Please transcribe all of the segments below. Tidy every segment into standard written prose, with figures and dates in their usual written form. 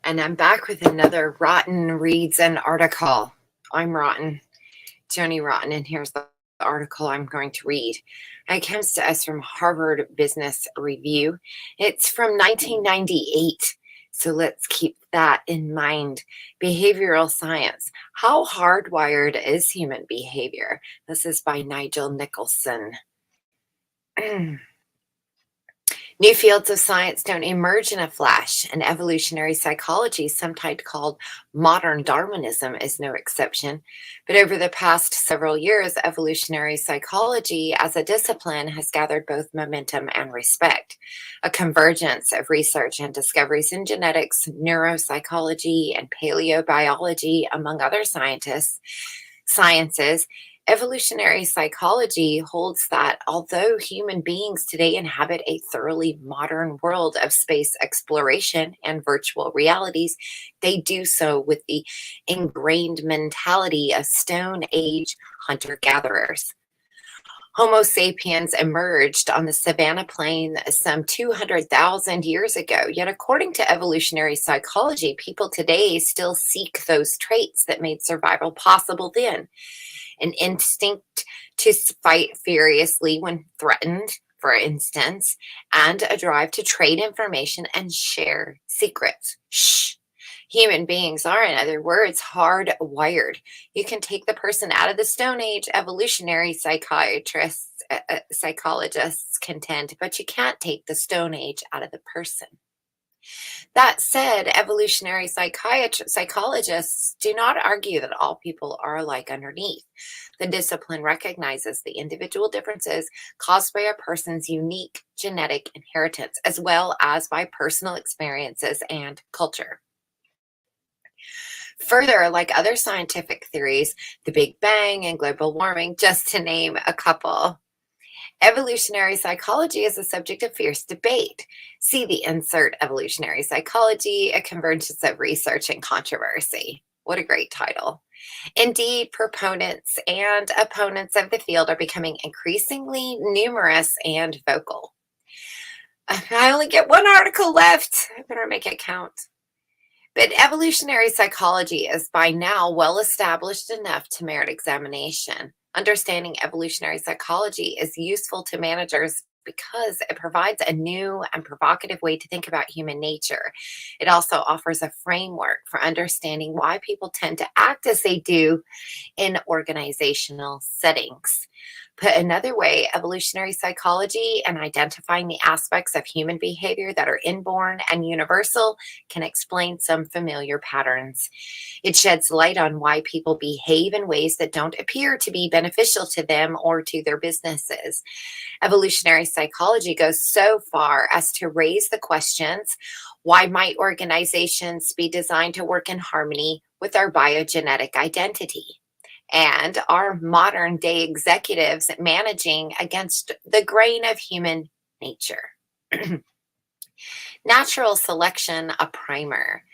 And I'm back with another Rotten Reads an Article. I'm Rotten, Joni Rotten, and here's the article I'm going to read. It comes to us from Harvard Business Review. It's from 1998, so let's keep that in mind. Behavioral Science. How hardwired is human behavior? This is by Nigel Nicholson. New fields of science don't emerge in a flash, and evolutionary psychology, sometimes called modern Darwinism, is no exception. But over the past several years, evolutionary psychology as a discipline has gathered both momentum and respect. A convergence of research and discoveries in genetics, neuropsychology, and paleobiology, among other sciences, evolutionary psychology holds that although human beings today inhabit a thoroughly modern world of space exploration and virtual realities, they do so with the ingrained mentality of Stone Age hunter-gatherers. Homo sapiens emerged on the savanna plain some 200,000 years ago, yet according to evolutionary psychology, people today still seek those traits that made survival possible then. An instinct to fight furiously when threatened, for instance, and a drive to trade information and share secrets. Shh. Human beings are, in other words, hardwired. You can take the person out of the Stone Age, evolutionary psychologists contend, but you can't take the Stone Age out of the person. That said, evolutionary psychologists do not argue that all people are alike underneath. The discipline recognizes the individual differences caused by a person's unique genetic inheritance, as well as by personal experiences and culture. Further, like other scientific theories, the Big Bang and global warming, just to name a couple, evolutionary psychology is a subject of fierce debate. See the insert Evolutionary Psychology, a convergence of research and controversy. What a great title. Indeed, proponents and opponents of the field are becoming increasingly numerous and vocal. I only get one article left. I better make it count. But evolutionary psychology is by now well established enough to merit examination. Understanding evolutionary psychology is useful to managers because it provides a new and provocative way to think about human nature. It also offers a framework for understanding why people tend to act as they do in organizational settings. Put another way, evolutionary psychology and identifying the aspects of human behavior that are inborn and universal can explain some familiar patterns. It sheds light on why people behave in ways that don't appear to be beneficial to them or to their businesses. Evolutionary psychology goes so far as to raise the questions: why might organizations be designed to work in harmony with our biogenetic identity? And are modern day executives managing against the grain of human nature? Natural selection, a primer.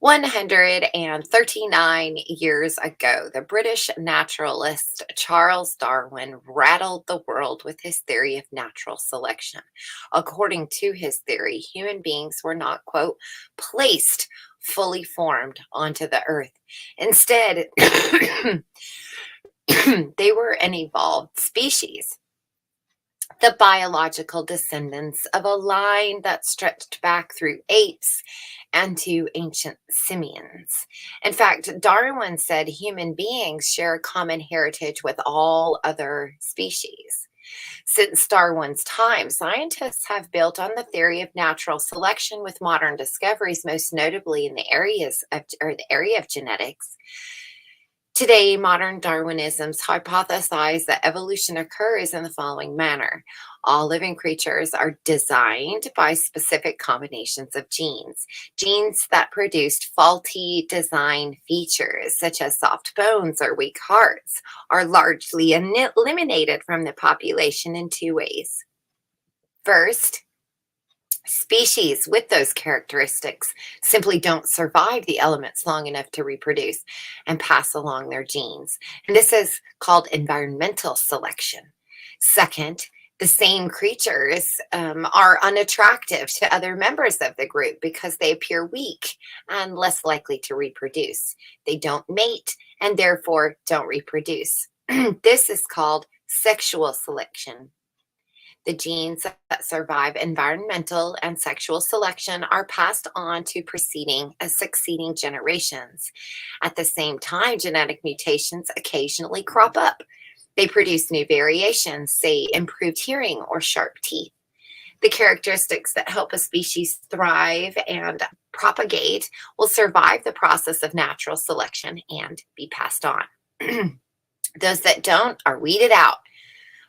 139 years ago, the British naturalist Charles Darwin rattled the world with his theory of natural selection. According to his theory, human beings were not, quote, placed fully formed onto the earth. Instead, they were an evolved species, the biological descendants of a line that stretched back through apes and to ancient simians. In fact, Darwin said human beings share a common heritage with all other species. Since Darwin's time, scientists have built on the theory of natural selection with modern discoveries, most notably in the area of genetics. Today, modern Darwinisms hypothesize that evolution occurs in the following manner. All living creatures are designed by specific combinations of genes. Genes that produced faulty design features, such as soft bones or weak hearts, are largely eliminated from the population in two ways. First, species with those characteristics simply don't survive the elements long enough to reproduce and pass along their genes. And this is called environmental selection. Second, The same creatures are unattractive to other members of the group because they appear weak and less likely to reproduce. They don't mate and therefore don't reproduce. This is called sexual selection. The genes that survive environmental and sexual selection are passed on to preceding and succeeding generations. At the same time, genetic mutations occasionally crop up. They produce new variations, say improved hearing or sharp teeth. The characteristics that help a species thrive and propagate will survive the process of natural selection and be passed on. Those that don't are weeded out.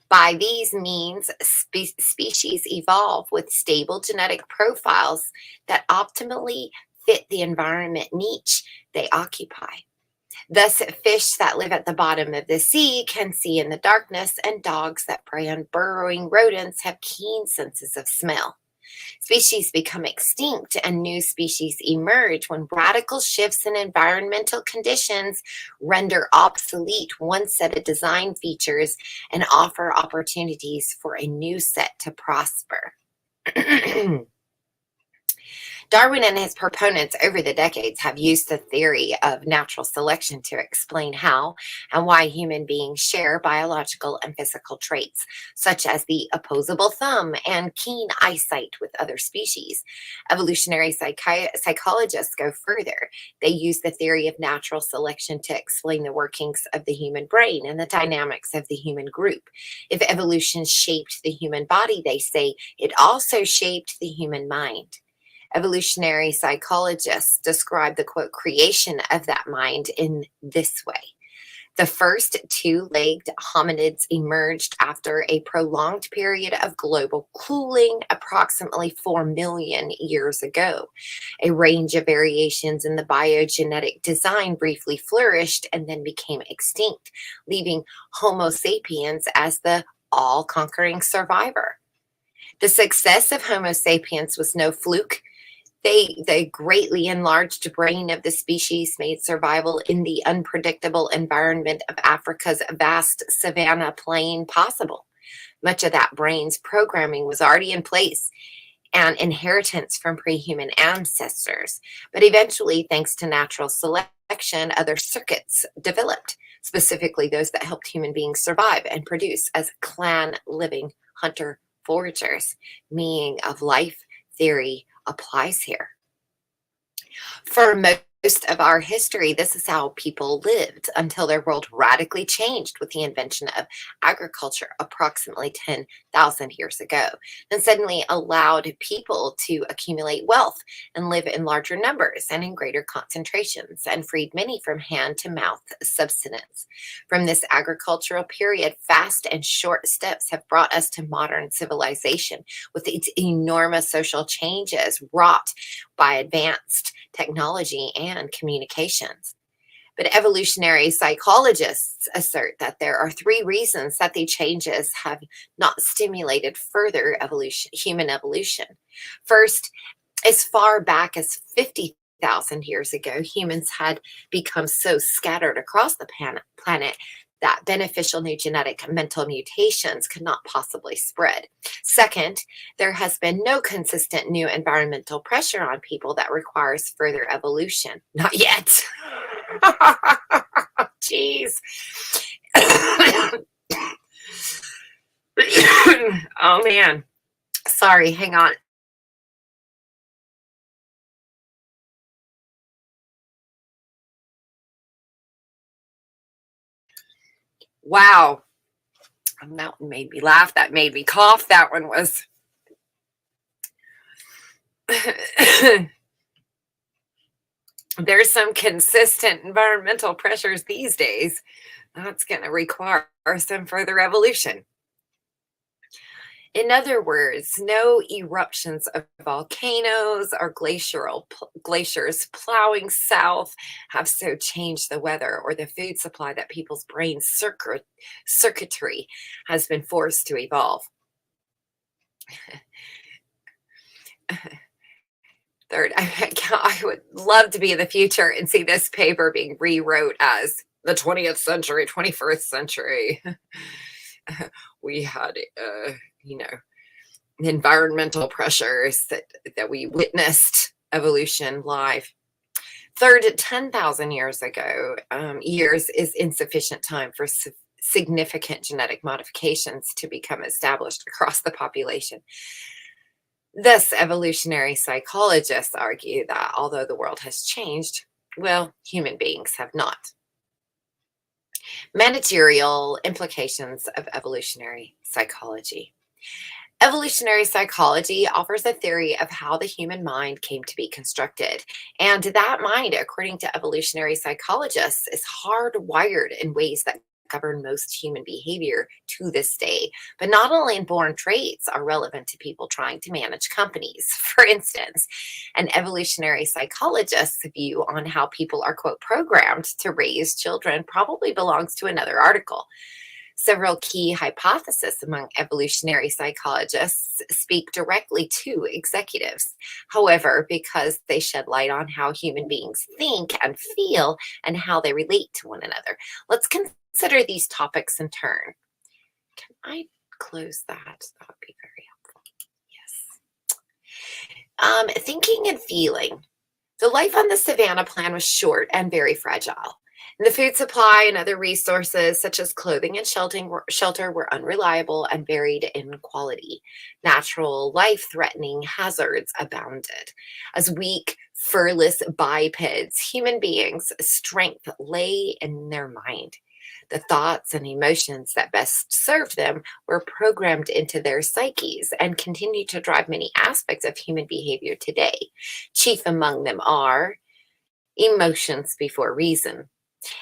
By these means, species evolve with stable genetic profiles that optimally fit the environment niche they occupy. Thus, fish that live at the bottom of the sea can see in the darkness, and dogs that prey on burrowing rodents have keen senses of smell. Species become extinct and new species emerge when radical shifts in environmental conditions render obsolete one set of design features and offer opportunities for a new set to prosper. Darwin and his proponents over the decades have used the theory of natural selection to explain how and why human beings share biological and physical traits, such as the opposable thumb and keen eyesight with other species. Evolutionary psychologists go further. They use the theory of natural selection to explain the workings of the human brain and the dynamics of the human group. If evolution shaped the human body, they say, it also shaped the human mind. Evolutionary psychologists describe the, quote, creation of that mind in this way. The first two-legged hominids emerged after a prolonged period of global cooling approximately 4 million years ago. A range of variations in the biogenetic design briefly flourished and then became extinct, leaving Homo sapiens as the all-conquering survivor. The success of Homo sapiens was no fluke. The greatly enlarged brain of the species made survival in the unpredictable environment of Africa's vast savanna plain possible. Much of that brain's programming was already in place, an inheritance from pre-human ancestors. But eventually, thanks to natural selection, other circuits developed, specifically those that helped human beings survive and produce as clan living hunter-foragers. Meaning of life theory applies here. For most of our history, this is how people lived until their world radically changed with the invention of agriculture approximately 10,000 years ago. Then suddenly allowed people to accumulate wealth and live in larger numbers and in greater concentrations, and freed many from hand-to-mouth subsistence. From this agricultural period, fast and short steps have brought us to modern civilization with its enormous social changes wrought by advanced technology and communications. But evolutionary psychologists assert that there are 3 reasons that the changes have not stimulated further human evolution. First, as far back as 50,000 years ago, humans had become so scattered across the planet that beneficial new genetic mental mutations could not possibly spread. Second, there has been no consistent new environmental pressure on people that requires further evolution. Not yet. Jeez. Oh, man. Sorry, hang on. Wow. That one made me laugh. That made me cough. That one was... There's some consistent environmental pressures these days. That's going to require some further evolution. In other words, no eruptions of volcanoes or glaciers plowing south have so changed the weather or the food supply that people's brain circuitry has been forced to evolve. Third, I would love to be in the future and see this paper being rewrote as the 20th century, 21st century. We had environmental pressures that we witnessed evolution live. Third, 10,000 years ago, years is insufficient time for significant genetic modifications to become established across the population. Thus, evolutionary psychologists argue that although the world has changed, well, human beings have not. Managerial implications of evolutionary psychology. Evolutionary psychology offers a theory of how the human mind came to be constructed. And that mind, according to evolutionary psychologists, is hardwired in ways that govern most human behavior to this day. But not only inborn traits are relevant to people trying to manage companies. For instance, an evolutionary psychologist's view on how people are, quote, programmed to raise children probably belongs to another article. Several key hypotheses among evolutionary psychologists speak directly to executives. However, because they shed light on how human beings think and feel and how they relate to one another, let's consider these topics in turn. Can I close that? That would be very helpful. Yes. Thinking and feeling. The life on the savanna plan was short and very fragile. And the food supply and other resources, such as clothing and shelter, were unreliable and varied in quality. Natural life-threatening hazards abounded. As weak, furless bipeds, human beings' strength lay in their mind. The thoughts and emotions that best served them were programmed into their psyches and continue to drive many aspects of human behavior today. Chief among them are emotions before reason.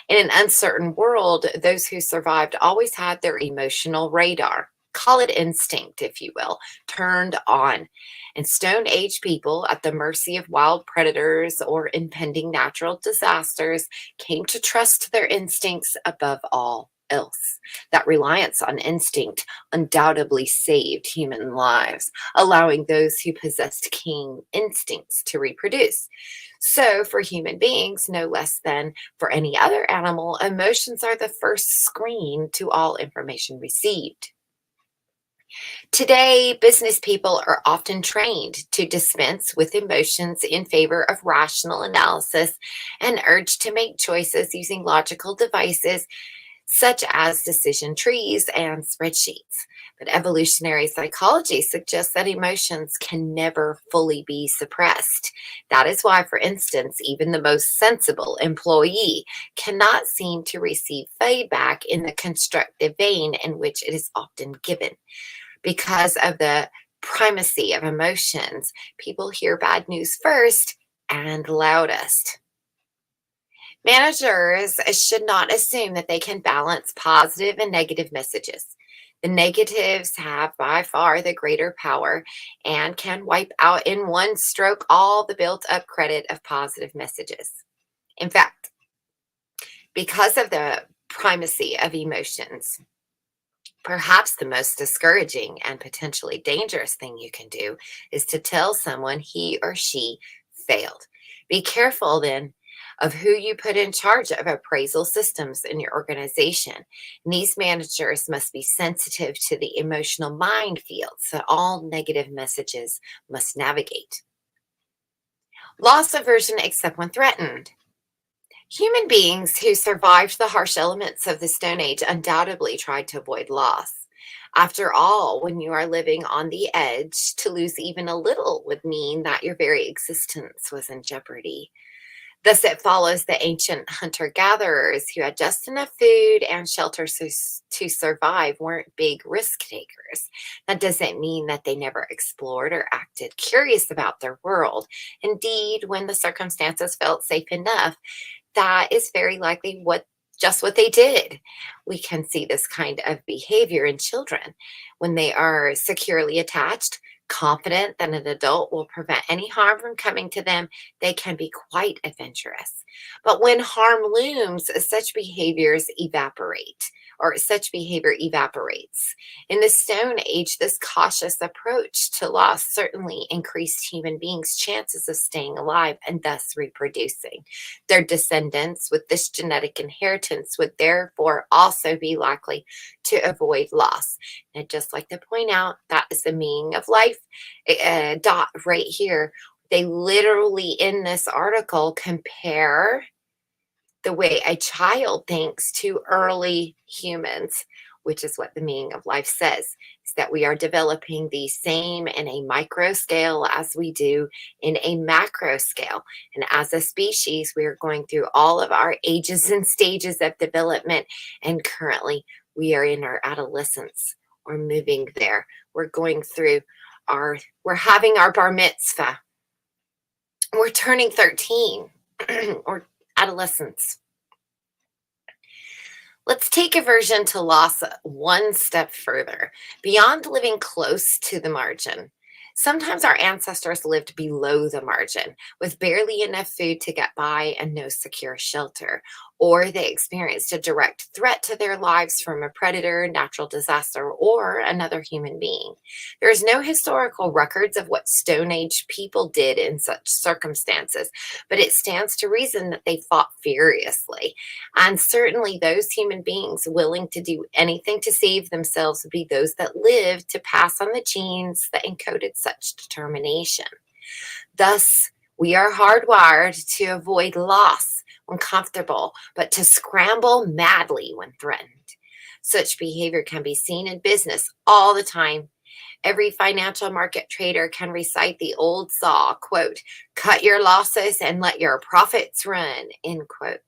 In an uncertain world, those who survived always had their emotional radar, call it instinct, if you will, turned on. And Stone Age people, at the mercy of wild predators or impending natural disasters, came to trust their instincts above all else. That reliance on instinct undoubtedly saved human lives, allowing those who possessed keen instincts to reproduce. So, for human beings, no less than for any other animal, emotions are the first screen to all information received. Today, business people are often trained to dispense with emotions in favor of rational analysis and urged to make choices using logical devices such as decision trees and spreadsheets. But evolutionary psychology suggests that emotions can never fully be suppressed. That is why, for instance, even the most sensible employee cannot seem to receive feedback in the constructive vein in which it is often given. Because of the primacy of emotions, people hear bad news first and loudest. Managers should not assume that they can balance positive and negative messages. The negatives have by far the greater power and can wipe out in one stroke all the built-up credit of positive messages. In fact, because of the primacy of emotions, perhaps the most discouraging and potentially dangerous thing you can do is to tell someone he or she failed. Be careful then of who you put in charge of appraisal systems in your organization. And these managers must be sensitive to the emotional minefields that all negative messages must navigate. Loss aversion except when threatened. Human beings who survived the harsh elements of the Stone Age undoubtedly tried to avoid loss. After all, when you are living on the edge, to lose even a little would mean that your very existence was in jeopardy. Thus, it follows the ancient hunter-gatherers who had just enough food and shelter to survive weren't big risk takers. That doesn't mean that they never explored or acted curious about their world. Indeed, when the circumstances felt safe enough, that is very likely just what they did. We can see this kind of behavior in children. When they are securely attached, confident that an adult will prevent any harm from coming to them, they can be quite adventurous. But when harm looms, such behaviors evaporate. or such behavior evaporates. In the Stone Age, this cautious approach to loss certainly increased human beings' chances of staying alive and thus reproducing. Their descendants with this genetic inheritance would therefore also be likely to avoid loss. And I'd just like to point out that is the meaning of life. Dot right here. They literally in this article compare the way a child thinks to early humans, which is what the meaning of life says, is that we are developing the same in a micro scale as we do in a macro scale. And as a species, we are going through all of our ages and stages of development. And currently, we are in our adolescence or moving there. We're going through we're having our bar mitzvah. We're turning 13 or adolescence. Let's take aversion to loss one step further. Beyond living close to the margin, sometimes our ancestors lived below the margin with barely enough food to get by and no secure shelter, or they experienced a direct threat to their lives from a predator, natural disaster, or another human being. There is no historical records of what Stone Age people did in such circumstances, but it stands to reason that they fought furiously. And certainly those human beings willing to do anything to save themselves would be those that lived to pass on the genes that encoded such determination. Thus, we are hardwired to avoid loss when comfortable, but to scramble madly when threatened. Such behavior can be seen in business all the time. Every financial market trader can recite the old saw, quote, cut your losses and let your profits run, end quote.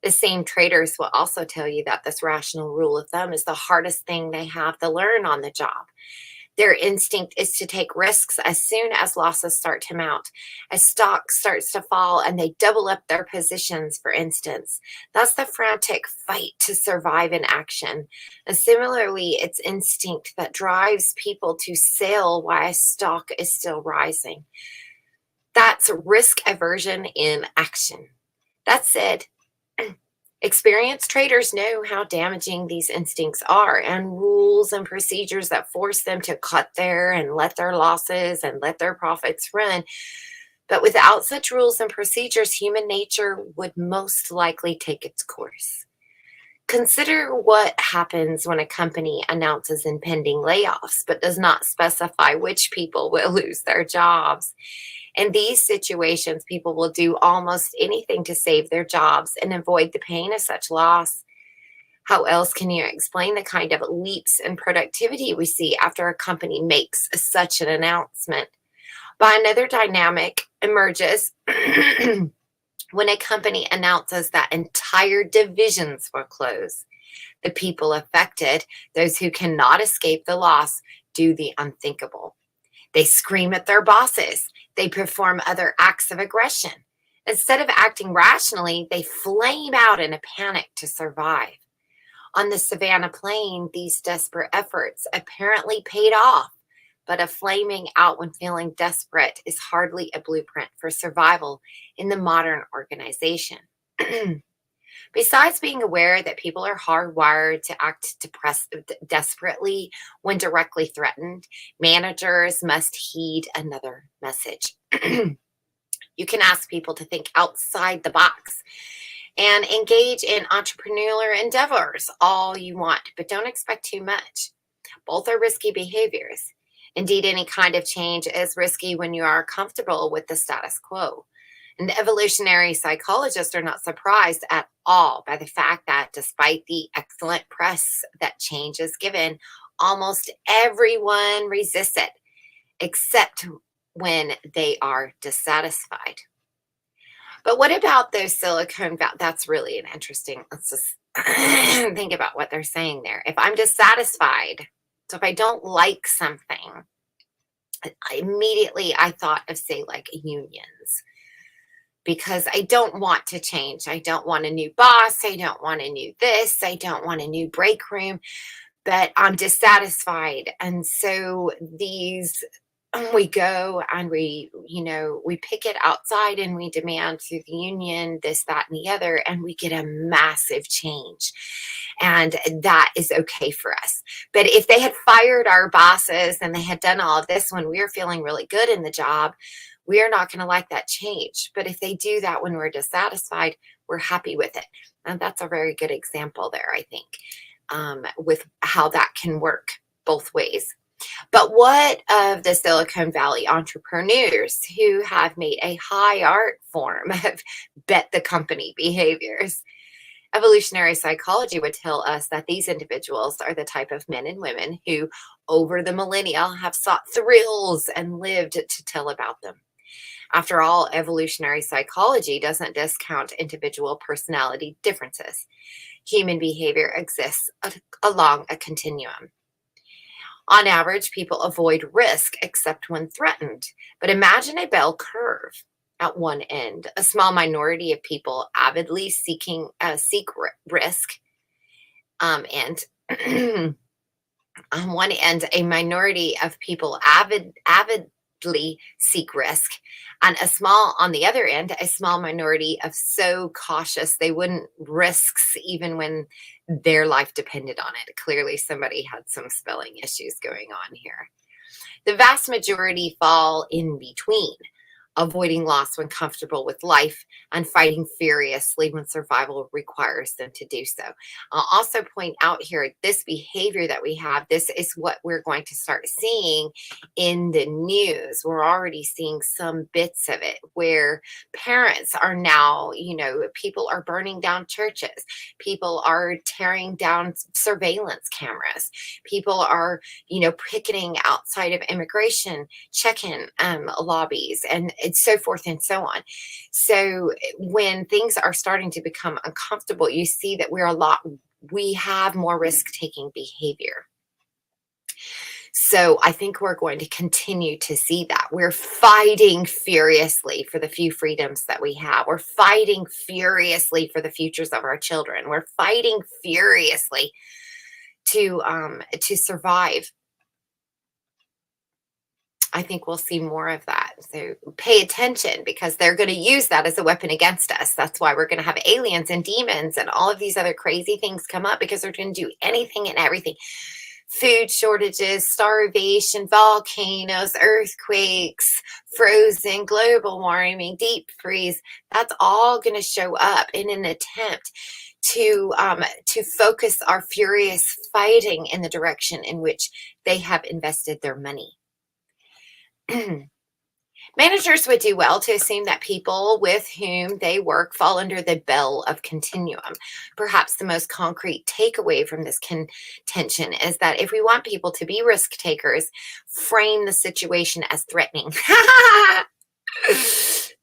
The same traders will also tell you that this rational rule of thumb is the hardest thing they have to learn on the job. Their instinct is to take risks as soon as losses start to mount, as stock starts to fall and they double up their positions, for instance. That's the frantic fight to survive in action. And similarly, it's instinct that drives people to sell while stock is still rising. That's risk aversion in action. That said, experienced traders know how damaging these instincts are, and rules and procedures that force them to cut their and let their losses and let their profits run. But without such rules and procedures, human nature would most likely take its course. Consider what happens when a company announces impending layoffs but does not specify which people will lose their jobs. In these situations, people will do almost anything to save their jobs and avoid the pain of such loss. How else can you explain the kind of leaps in productivity we see after a company makes such an announcement? But another dynamic emerges when a company announces that entire divisions will close. The people affected, those who cannot escape the loss, do the unthinkable. They scream at their bosses. They perform other acts of aggression. Instead of acting rationally, they flame out in a panic to survive. On the Savannah Plain, these desperate efforts apparently paid off, but a flaming out when feeling desperate is hardly a blueprint for survival in the modern organization. Besides being aware that people are hardwired to act desperately when directly threatened, managers must heed another message. You can ask people to think outside the box and engage in entrepreneurial endeavors all you want, but don't expect too much. Both are risky behaviors. Indeed, any kind of change is risky when you are comfortable with the status quo. And evolutionary psychologists are not surprised at all by the fact that despite the excellent press that change is given, almost everyone resists it, except when they are dissatisfied. But what about those silicone valves? That's really an interesting, let's just think about what they're saying there. If I'm dissatisfied, so if I don't like something, immediately I thought of, say, like unions. Because I don't want to change. I don't want a new boss. I don't want a new this. I don't want a new break room, but I'm dissatisfied. And so these we go and we pick it outside and we demand through the union this, that, and the other, and we get a massive change. And that is okay for us. But if they had fired our bosses and they had done all of this when we were feeling really good in the job, we are not going to like that change. But if they do that when we're dissatisfied, we're happy with it. And that's a very good example there, I think, with how that can work both ways. But what of the Silicon Valley entrepreneurs who have made a high art form of bet the company behaviors? Evolutionary psychology would tell us that these individuals are the type of men and women who, over the millennia, have sought thrills and lived to tell about them. After all, evolutionary psychology doesn't discount individual personality differences. Human behavior exists along a continuum. On average, people avoid risk except when threatened. But imagine a bell curve. At one end, a small minority of people avidly seek risk, and on one end, a minority of people avidly seek risk, and on the other end, a small minority of so cautious they wouldn't risks even when their life depended on it. Clearly, somebody had some spelling issues going on here. The vast majority fall in between, avoiding loss when comfortable with life and fighting furiously when survival requires them to do so. I'll also point out here, this behavior that we have, this is what we're going to start seeing in the news. We're already seeing some bits of it where parents are now, people are burning down churches. People are tearing down surveillance cameras. People are, picketing outside of immigration check-in lobbies and so forth and so on. So when things are starting to become uncomfortable, you see that we have more risk-taking behavior. So I think we're going to continue to see that. We're fighting furiously for the few freedoms that we have. We're fighting furiously for the futures of our children. We're fighting furiously to survive. I think we'll see more of that. So pay attention, because they're going to use that as a weapon against us. That's why we're going to have aliens and demons and all of these other crazy things come up, because they're going to do anything and everything. Food shortages, starvation, volcanoes, earthquakes, frozen, global warming, deep freeze. That's all going to show up in an attempt to focus our furious fighting in the direction in which they have invested their money. Managers would do well to assume that people with whom they work fall under the bell of continuum. Perhaps the most concrete takeaway from this contention is that if we want people to be risk takers, frame the situation as threatening.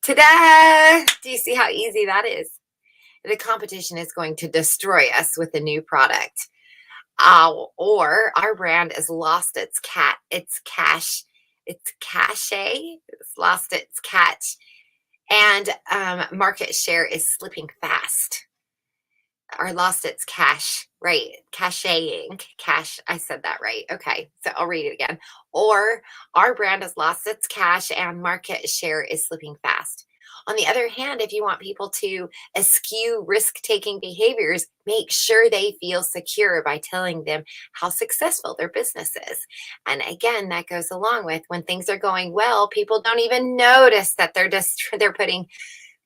Ta-da! Do you see how easy that is? The competition is going to destroy us with a new product. Or our brand has lost its cachet. It's lost its catch, and market share is slipping fast. Or lost its cash, right? Caching, cash. I said that right. Okay, so I'll read it again. Or our brand has lost its cash and market share is slipping fast. On the other hand, if you want people to eschew risk-taking behaviors, make sure they feel secure by telling them how successful their business is. And again, that goes along with when things are going well, people don't even notice that they're putting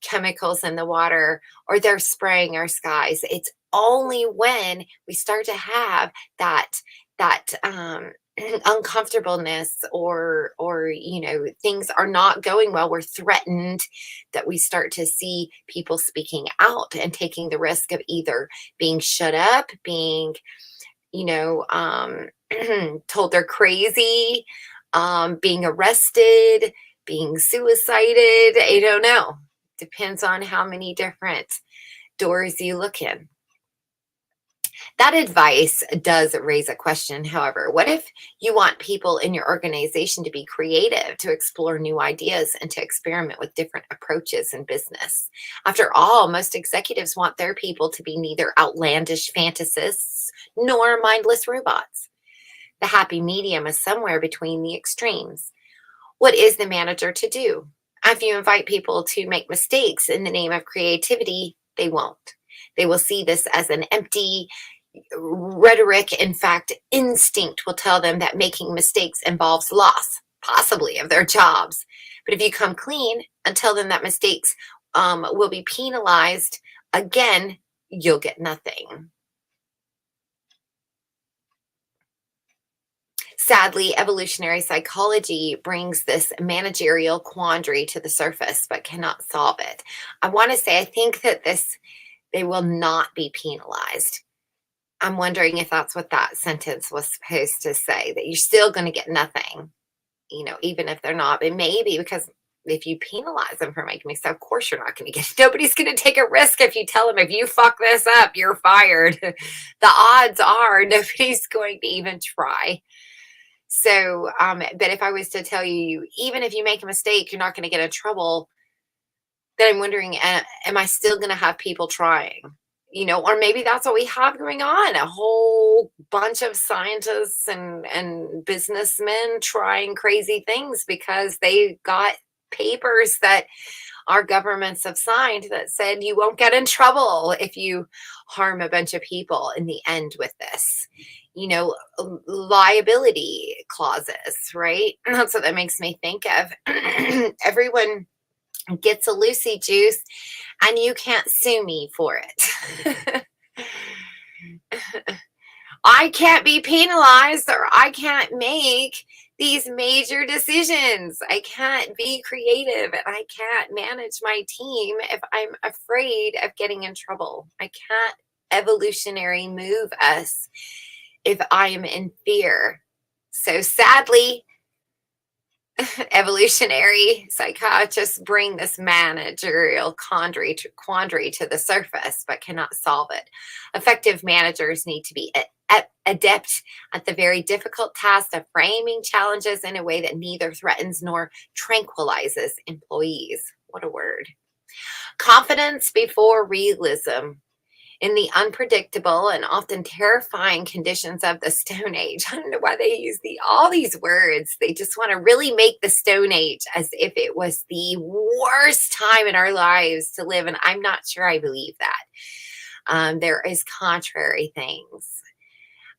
chemicals in the water or they're spraying our skies. It's only when we start to have that uncomfortableness or things are not going well, we're threatened, that we start to see people speaking out and taking the risk of either being shut up, being told they're crazy, being arrested, being suicided. I don't know. Depends on how many different doors you look in. That advice does raise a question, however. What if you want people in your organization to be creative, to explore new ideas, and to experiment with different approaches in business? After all, most executives want their people to be neither outlandish fantasists nor mindless robots. The happy medium is somewhere between the extremes. What is the manager to do? If you invite people to make mistakes in the name of creativity, they won't. They will see this as an empty rhetoric. In fact, instinct will tell them that making mistakes involves loss, possibly of their jobs. But if you come clean and tell them that mistakes will be penalized, again, you'll get nothing. Sadly, evolutionary psychology brings this managerial quandary to the surface but cannot solve it. I want to say, I think that they will not be penalized. I'm wondering if that's what that sentence was supposed to say, that you're still going to get nothing, even if they're not. But maybe because if you penalize them for making mistakes, of course you're not going to get it. Nobody's going to take a risk if you tell them, if you fuck this up, you're fired. The odds are nobody's going to even try. So, but if I was to tell you, even if you make a mistake, you're not going to get in trouble, then I'm wondering, am I still going to have people trying? Or maybe that's what we have going on. A whole bunch of scientists and businessmen trying crazy things because they got papers that our governments have signed that said you won't get in trouble if you harm a bunch of people in the end with this. Liability clauses, right? That's what that makes me think of. Everyone gets a Lucy juice and you can't sue me for it. I can't be penalized, or I can't make these major decisions. I can't be creative and I can't manage my team if I'm afraid of getting in trouble. I can't evolutionary move us if I am in fear. So sadly, evolutionary psychiatrists bring this managerial quandary to the surface, but cannot solve it. Effective managers need to be adept at the very difficult task of framing challenges in a way that neither threatens nor tranquilizes employees. What a word. Confidence before realism. In the unpredictable and often terrifying conditions of the Stone Age. I don't know why they use all these words. They just want to really make the Stone Age as if it was the worst time in our lives to live. And I'm not sure I believe that. There is contrary things.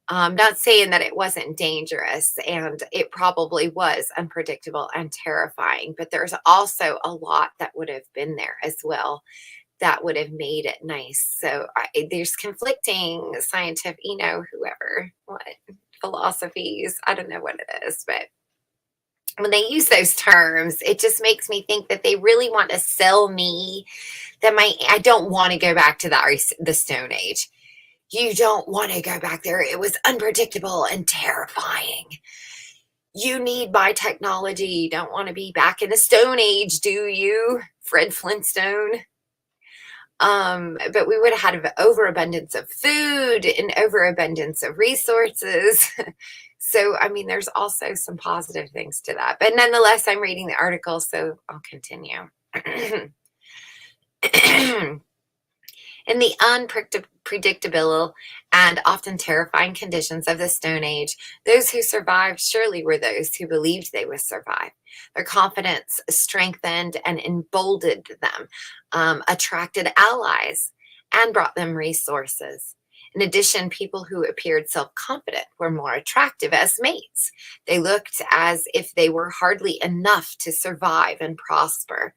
I'm not saying that it wasn't dangerous, and it probably was unpredictable and terrifying, but there's also a lot that would have been there as well that would have made it nice. So there's conflicting scientific, what philosophies, I don't know what it is, but when they use those terms, it just makes me think that they really want to sell me that I don't want to go back to the Stone Age. You don't want to go back there. It was unpredictable and terrifying. You need my technology. You don't want to be back in the Stone Age, do you, Fred Flintstone? But we would have had an overabundance of food and overabundance of resources. So, there's also some positive things to that. But nonetheless, I'm reading the article, so I'll continue. In the unpredictable and often terrifying conditions of the Stone Age, those who survived surely were those who believed they would survive. Their confidence strengthened and emboldened them, attracted allies, and brought them resources. In addition, people who appeared self-confident were more attractive as mates. They looked as if they were hardly enough to survive and prosper.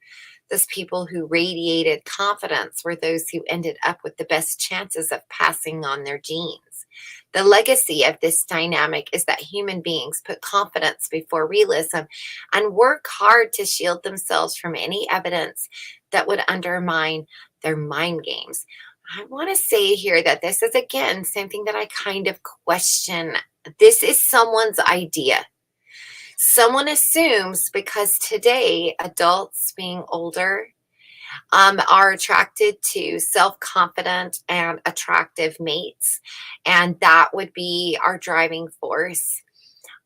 Those people who radiated confidence were those who ended up with the best chances of passing on their genes. The legacy of this dynamic is that human beings put confidence before realism and work hard to shield themselves from any evidence that would undermine their mind games. I want to say here that this is, again, something that I kind of question. This is someone's idea. Someone assumes because today adults being older are attracted to self-confident and attractive mates, and that would be our driving force.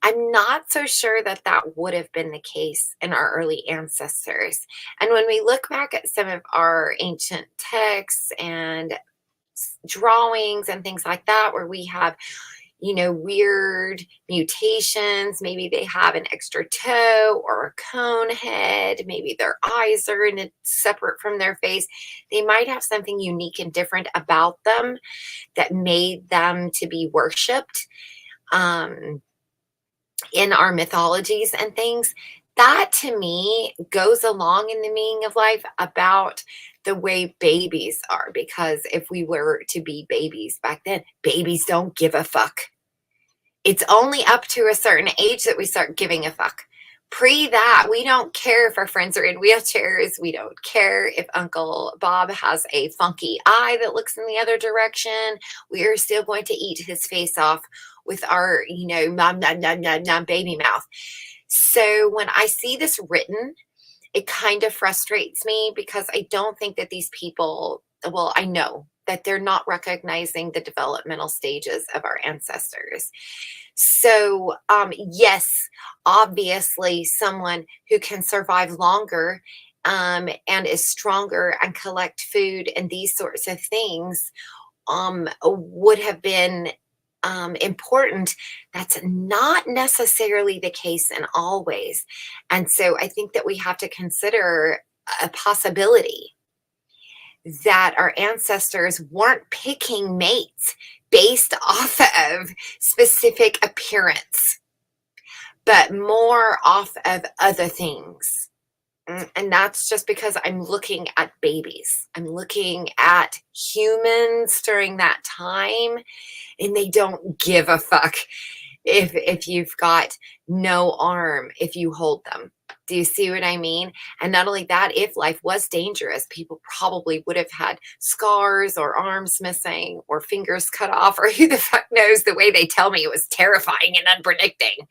I'm not so sure that that would have been the case in our early ancestors. And when we look back at some of our ancient texts and drawings and things like that, where we have weird mutations. Maybe they have an extra toe or a cone head. Maybe their eyes are separate from their face. They might have something unique and different about them that made them to be worshipped in our mythologies and things. That to me goes along in the meaning of life about the way babies are, because if we were to be babies back then, babies don't give a fuck. It's only up to a certain age that we start giving a fuck. Pre that, we don't care if our friends are in wheelchairs. We don't care if Uncle Bob has a funky eye that looks in the other direction. We are still going to eat his face off with our, nom, nom, nom, nom, nom, baby mouth. So when I see this written, it kind of frustrates me, because I don't think that these people, well, I know that they're not recognizing the developmental stages of our ancestors. So, yes, obviously someone who can survive longer and is stronger and collect food and these sorts of things would have been important. That's not necessarily the case in all ways. And so I think that we have to consider a possibility that our ancestors weren't picking mates based off of specific appearance, but more off of other things. And that's just because I'm looking at babies. I'm looking at humans during that time, and they don't give a fuck if you've got no arm, if you hold them. Do you see what I mean? And not only that, if life was dangerous, people probably would have had scars or arms missing or fingers cut off, or who the fuck knows. The way they tell me, it was terrifying and unpredicting.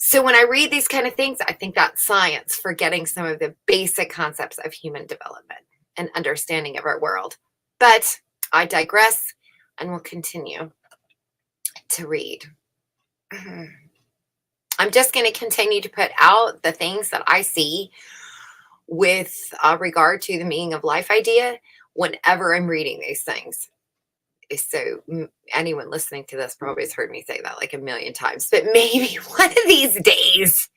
So when I read these kind of things, I think that's science forgetting some of the basic concepts of human development and understanding of our world. But I digress, and will continue to read. I'm just going to continue to put out the things that I see with regard to the meaning of life idea whenever I'm reading these things. So anyone listening to this probably has heard me say that like a million times, but maybe one of these days,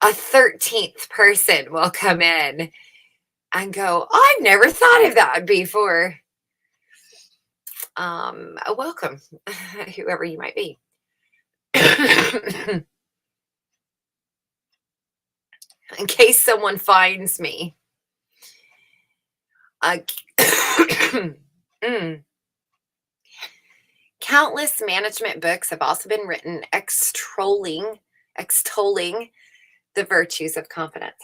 a 13th person will come in and go, I've never thought of that before. Welcome, whoever you might be. In case someone finds me. Countless management books have also been written extolling the virtues of confidence.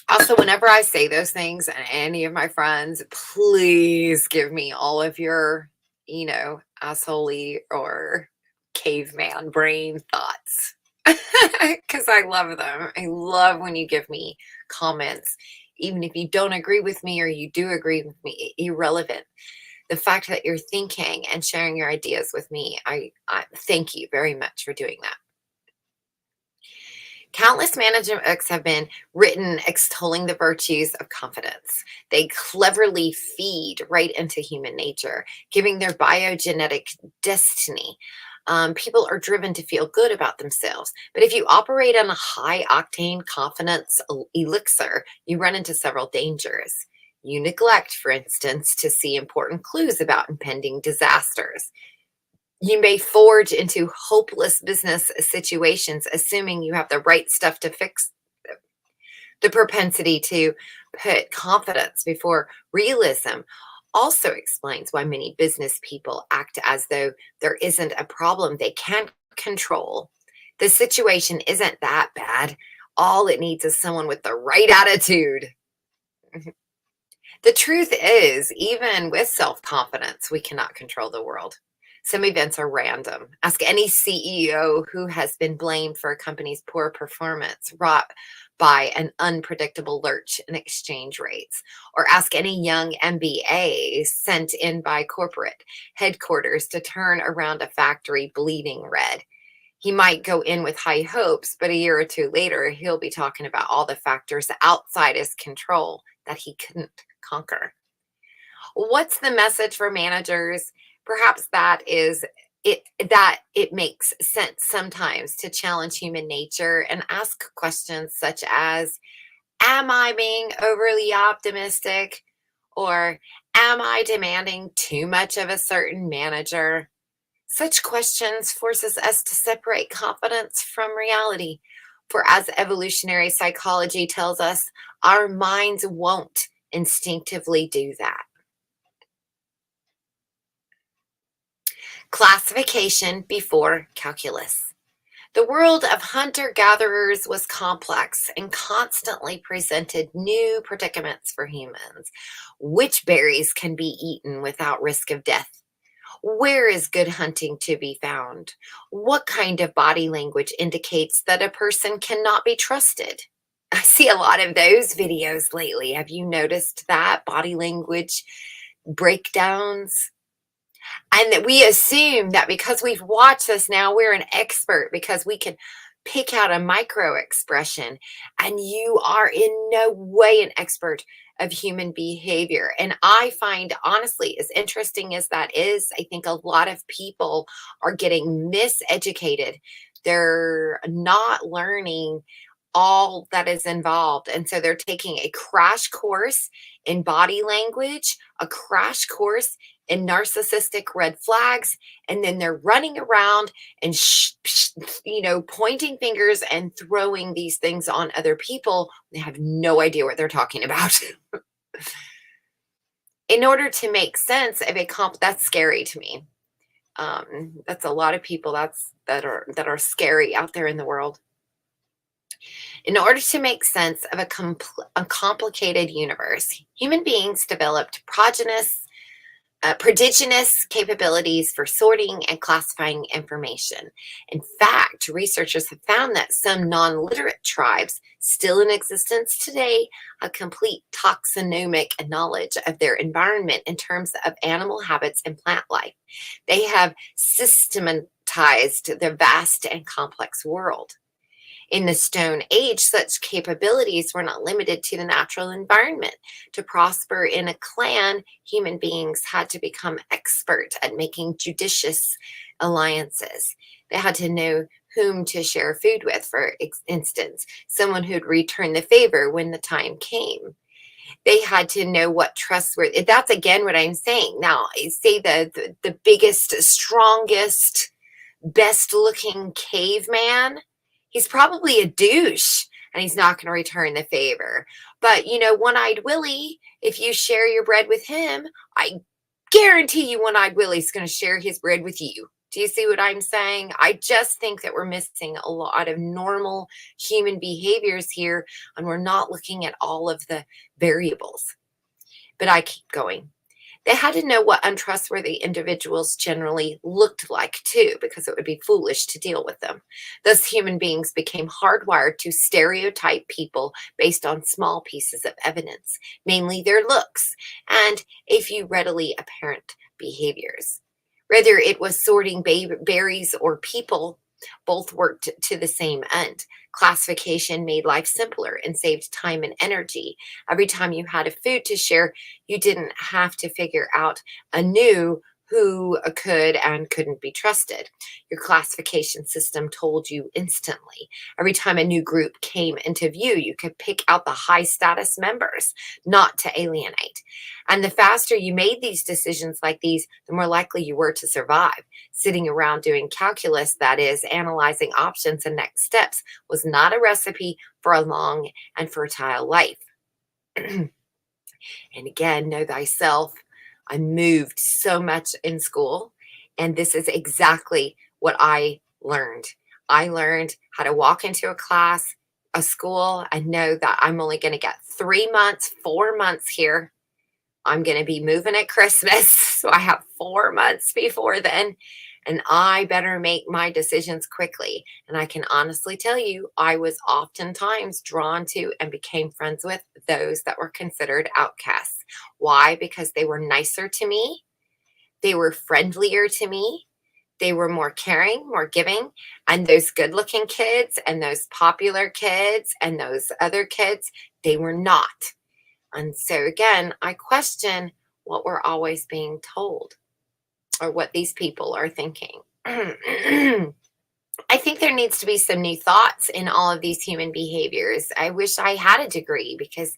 Also, whenever I say those things, and any of my friends, please give me all of your, assholey or caveman brain thoughts, because I love them. I love when you give me comments, even if you don't agree with me or you do agree with me, irrelevant. The fact that you're thinking and sharing your ideas with me, I thank you very much for doing that. Countless management books have been written extolling the virtues of confidence. They cleverly feed right into human nature, giving their biogenetic destiny. People are driven to feel good about themselves. But if you operate on a high-octane confidence elixir, you run into several dangers. You neglect, for instance, to see important clues about impending disasters. You may forge into hopeless business situations, assuming you have the right stuff to fix them. The propensity to put confidence before realism also explains why many business people act as though there isn't a problem they can't control. The situation isn't that bad. All it needs is someone with the right attitude. The truth is, even with self-confidence, we cannot control the world. Some events are random. Ask any CEO who has been blamed for a company's poor performance wrought by an unpredictable lurch in exchange rates. Or ask any young MBA sent in by corporate headquarters to turn around a factory bleeding red. He might go in with high hopes, but a year or two later, he'll be talking about all the factors outside his control that he couldn't conquer. What's the message for managers? Perhaps that is that it makes sense sometimes to challenge human nature and ask questions such as, am I being overly optimistic? Or am I demanding too much of a certain manager? Such questions forces us to separate confidence from reality. For as evolutionary psychology tells us, our minds won't instinctively do that. Classification before calculus. The world of hunter-gatherers was complex and constantly presented new predicaments for humans. Which berries can be eaten without risk of death? Where is good hunting to be found? What kind of body language indicates that a person cannot be trusted? I see a lot of those videos lately. Have you noticed that? Body language breakdowns? And that we assume that because we've watched this now, we're an expert because we can pick out a micro expression. And you are in no way an expert of human behavior. And I find, honestly, as interesting as that is, I think a lot of people are getting miseducated. They're not learning all that is involved. And so they're taking a crash course in body language, a crash course in narcissistic red flags, and then they're running around and pointing fingers and throwing these things on other people. They have no idea what they're talking about. In order to make sense of that's scary to me. That's a lot of people that are scary out there in the world. In order to make sense of a complicated universe, human beings developed prodigious capabilities for sorting and classifying information. In fact, researchers have found that some non-literate tribes still in existence today have complete taxonomic knowledge of their environment in terms of animal habits and plant life. They have systematized the vast and complex world. In the Stone Age, such capabilities were not limited to the natural environment. To prosper in a clan, human beings had to become expert at making judicious alliances. They had to know whom to share food with, for instance, someone who'd return the favor when the time came. They had to know what trustworthy. That's again what I'm saying. Now, I say the biggest, strongest, best looking caveman, he's probably a douche and he's not going to return the favor. But, One-Eyed Willie, if you share your bread with him, I guarantee you One-Eyed Willie's going to share his bread with you. Do you see what I'm saying? I just think that we're missing a lot of normal human behaviors here, and we're not looking at all of the variables. But I keep going. They had to know what untrustworthy individuals generally looked like too, because it would be foolish to deal with them. Thus, human beings became hardwired to stereotype people based on small pieces of evidence, mainly their looks and a few readily apparent behaviors. Whether it was sorting berries or people, both worked to the same end. Classification made life simpler and saved time and energy. Every time you had a food to share, you didn't have to figure out anew who could and couldn't be trusted. Your classification system told you instantly. Every time a new group came into view, you could pick out the high status members, not to alienate. And the faster you made these decisions like these, the more likely you were to survive. Sitting around doing calculus, that is, analyzing options and next steps, was not a recipe for a long and fertile life. And again, know thyself. I moved so much in school, and this is exactly what I learned. I learned how to walk into a class, a school, and know that I'm only going to get 3 months, 4 months here. I'm going to be moving at Christmas, so I have 4 months before then, and I better make my decisions quickly. And I can honestly tell you, I was oftentimes drawn to and became friends with those that were considered outcasts. Why? Because they were nicer to me. They were friendlier to me. They were more caring, more giving. And those good-looking kids and those popular kids and those other kids, they were not. And so again, I question, what we're always being told or what these people are thinking. I think there needs to be some new thoughts in all of these human behaviors. I wish I had a degree because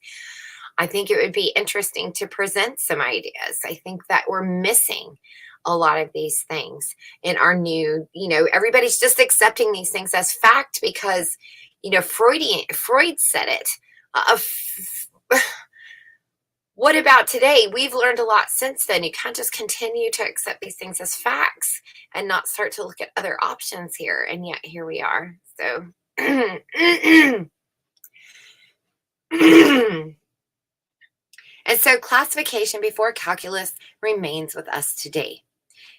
I think it would be interesting to present some ideas. I think that we're missing a lot of these things in our new, everybody's just accepting these things as fact because, Freud said it. What about today? We've learned a lot since then. You can't just continue to accept these things as facts and not start to look at other options here. And yet here we are. So and so classification before calculus remains with us today.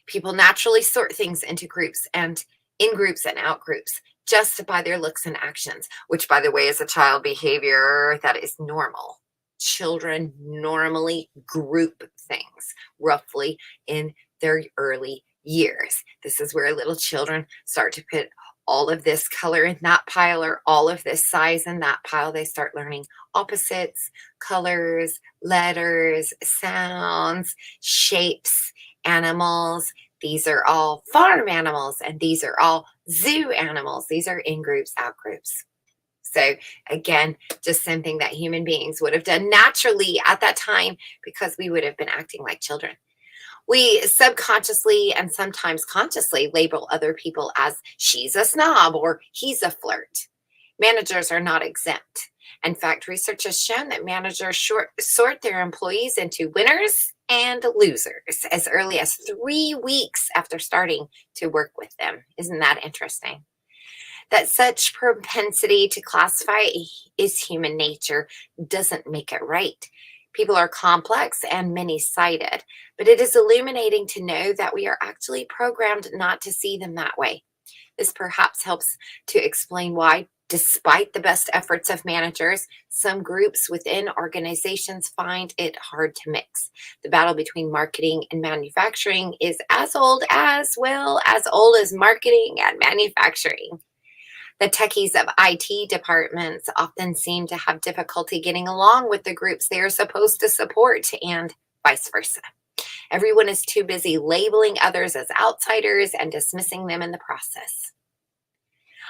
People naturally sort things into groups and in groups and out groups just by their looks and actions, which, by the way, is a child behavior that is normal. Children normally group things roughly in their early years. This is where little children start to put all of this color in that pile or all of this size in that pile. They start learning opposites, colors, letters, sounds, shapes, animals. These are all farm animals and these are all zoo animals. These are in groups, out groups. So again, just something that human beings would have done naturally at that time because we would have been acting like children. We subconsciously and sometimes consciously label other people as she's a snob or he's a flirt. Managers are not exempt. In fact, research has shown that managers sort their employees into winners and losers as early as 3 weeks after starting to work with them. Isn't that interesting? That such propensity to classify is human nature doesn't make it right. People are complex and many-sided, but it is illuminating to know that we are actually programmed not to see them that way. This perhaps helps to explain why, despite the best efforts of managers, some groups within organizations find it hard to mix. The battle between marketing and manufacturing is as old as marketing and manufacturing. The techies of IT departments often seem to have difficulty getting along with the groups they are supposed to support and vice versa. Everyone is too busy labeling others as outsiders and dismissing them in the process.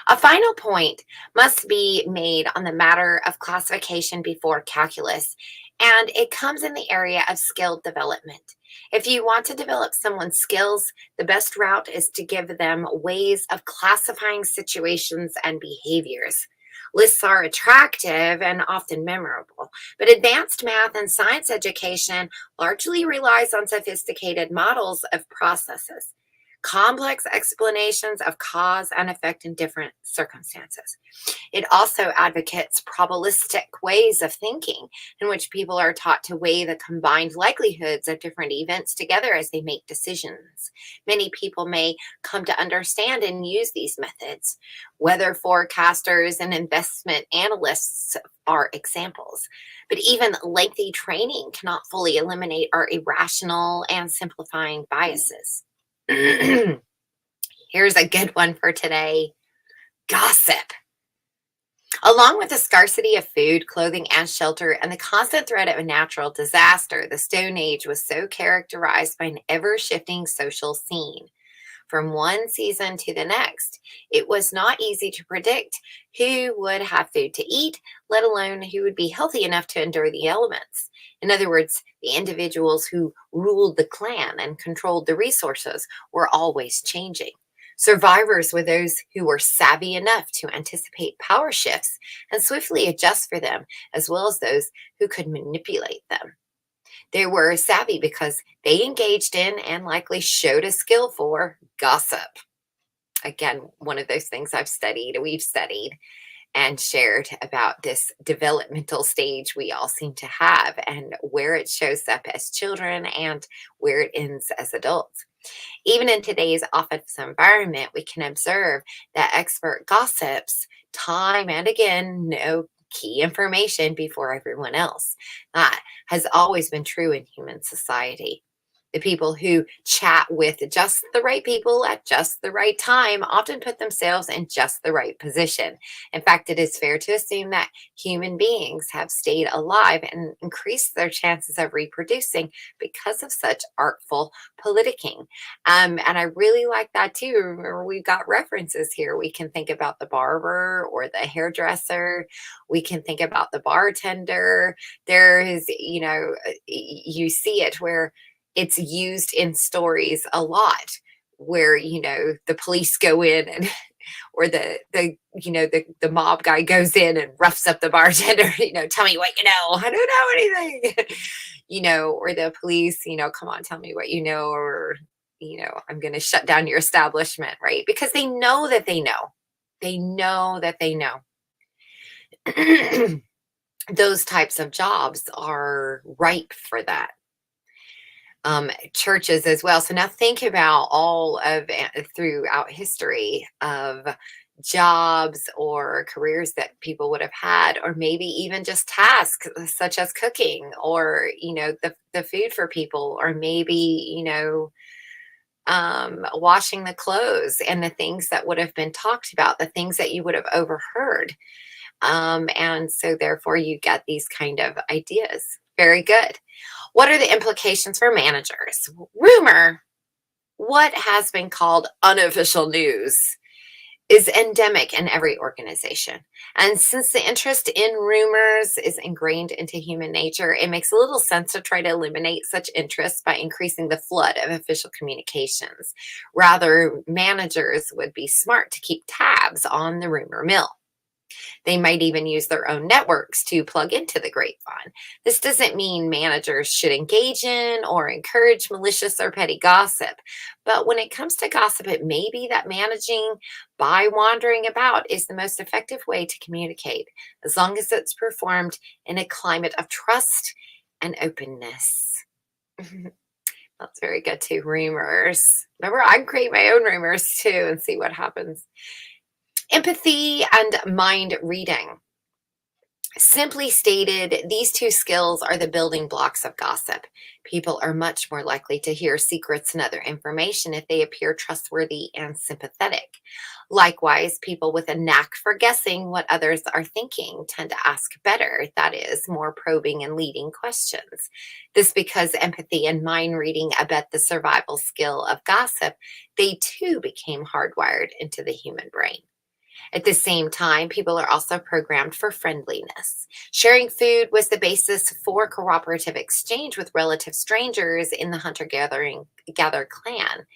A final point must be made on the matter of classification before calculus, and it comes in the area of skill development. If you want to develop someone's skills, the best route is to give them ways of classifying situations and behaviors. Lists are attractive and often memorable, but advanced math and science education largely relies on sophisticated models of processes, complex explanations of cause and effect in different circumstances. It also advocates probabilistic ways of thinking in which people are taught to weigh the combined likelihoods of different events together as they make decisions. Many people may come to understand and use these methods. Weather forecasters and investment analysts are examples. But even lengthy training cannot fully eliminate our irrational and simplifying biases. Here's a good one for today. Gossip. Along with the scarcity of food, clothing, and shelter, and the constant threat of a natural disaster, the Stone Age was so characterized by an ever-shifting social scene. From one season to the next, it was not easy to predict who would have food to eat, let alone who would be healthy enough to endure the elements. In other words, the individuals who ruled the clan and controlled the resources were always changing. Survivors were those who were savvy enough to anticipate power shifts and swiftly adjust for them, as well as those who could manipulate them. They were savvy because they engaged in and likely showed a skill for gossip. Again, one of those things we've studied and shared about this developmental stage we all seem to have and where it shows up as children and where it ends as adults. Even in today's office environment, we can observe that expert gossips time and again know key information before everyone else. That has always been true in human society. The The people who chat with just the right people at just the right time often put themselves in just the right position. In fact, it is fair to assume that human beings have stayed alive and increased their chances of reproducing because of such artful politicking. And I really like that too. Remember, we've got references here. We can think about the barber or the hairdresser. We can think about the bartender. There is, you see it where it's used in stories a lot, where, the police go in and or the mob guy goes in and roughs up the bartender, tell me what you know. I don't know anything. Or the police, come on, tell me what you know, or I'm going to shut down your establishment, right? Because they know that they know. They know that they know. Those types of jobs are ripe for that. Churches as well. So now think about all of throughout history of jobs or careers that people would have had, or maybe even just tasks such as cooking, or the food for people, or maybe washing the clothes, and the things that would have been talked about, the things that you would have overheard. And so therefore you get these kind of ideas. Very good. What are the implications for managers? Rumor, what has been called unofficial news, is endemic in every organization. And since the interest in rumors is ingrained into human nature, it makes little sense to try to eliminate such interest by increasing the flood of official communications. Rather, managers would be smart to keep tabs on the rumor mill. They might even use their own networks to plug into the grapevine. This doesn't mean managers should engage in or encourage malicious or petty gossip. But when it comes to gossip, it may be that managing by wandering about is the most effective way to communicate, as long as it's performed in a climate of trust and openness. That's very good too. Rumors. Remember, I can create my own rumors too and see what happens. Empathy and mind reading. Simply stated, these two skills are the building blocks of gossip. People are much more likely to hear secrets and other information if they appear trustworthy and sympathetic. Likewise, people with a knack for guessing what others are thinking tend to ask better, that is, more probing and leading questions. This because empathy and mind reading abet the survival skill of gossip, they too became hardwired into the human brain. At the same time, people are also programmed for friendliness. Sharing food was the basis for cooperative exchange with relative strangers in the hunter-gatherer clan.